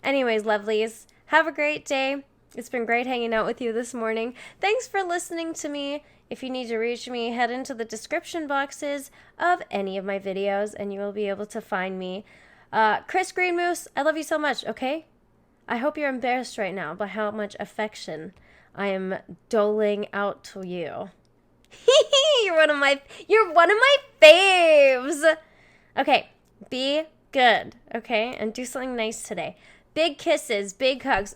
Speaker 1: Anyways, lovelies, have a great day. It's been great hanging out with you this morning. Thanks for listening to me. If you need to reach me, head into the description boxes of any of my videos and you will be able to find me. Chris Green Moose, I love you so much, okay? I hope you're embarrassed right now by how much affection I am doling out to you. You're one of my faves. Okay, be good, okay? And do something nice today. Big kisses, big hugs.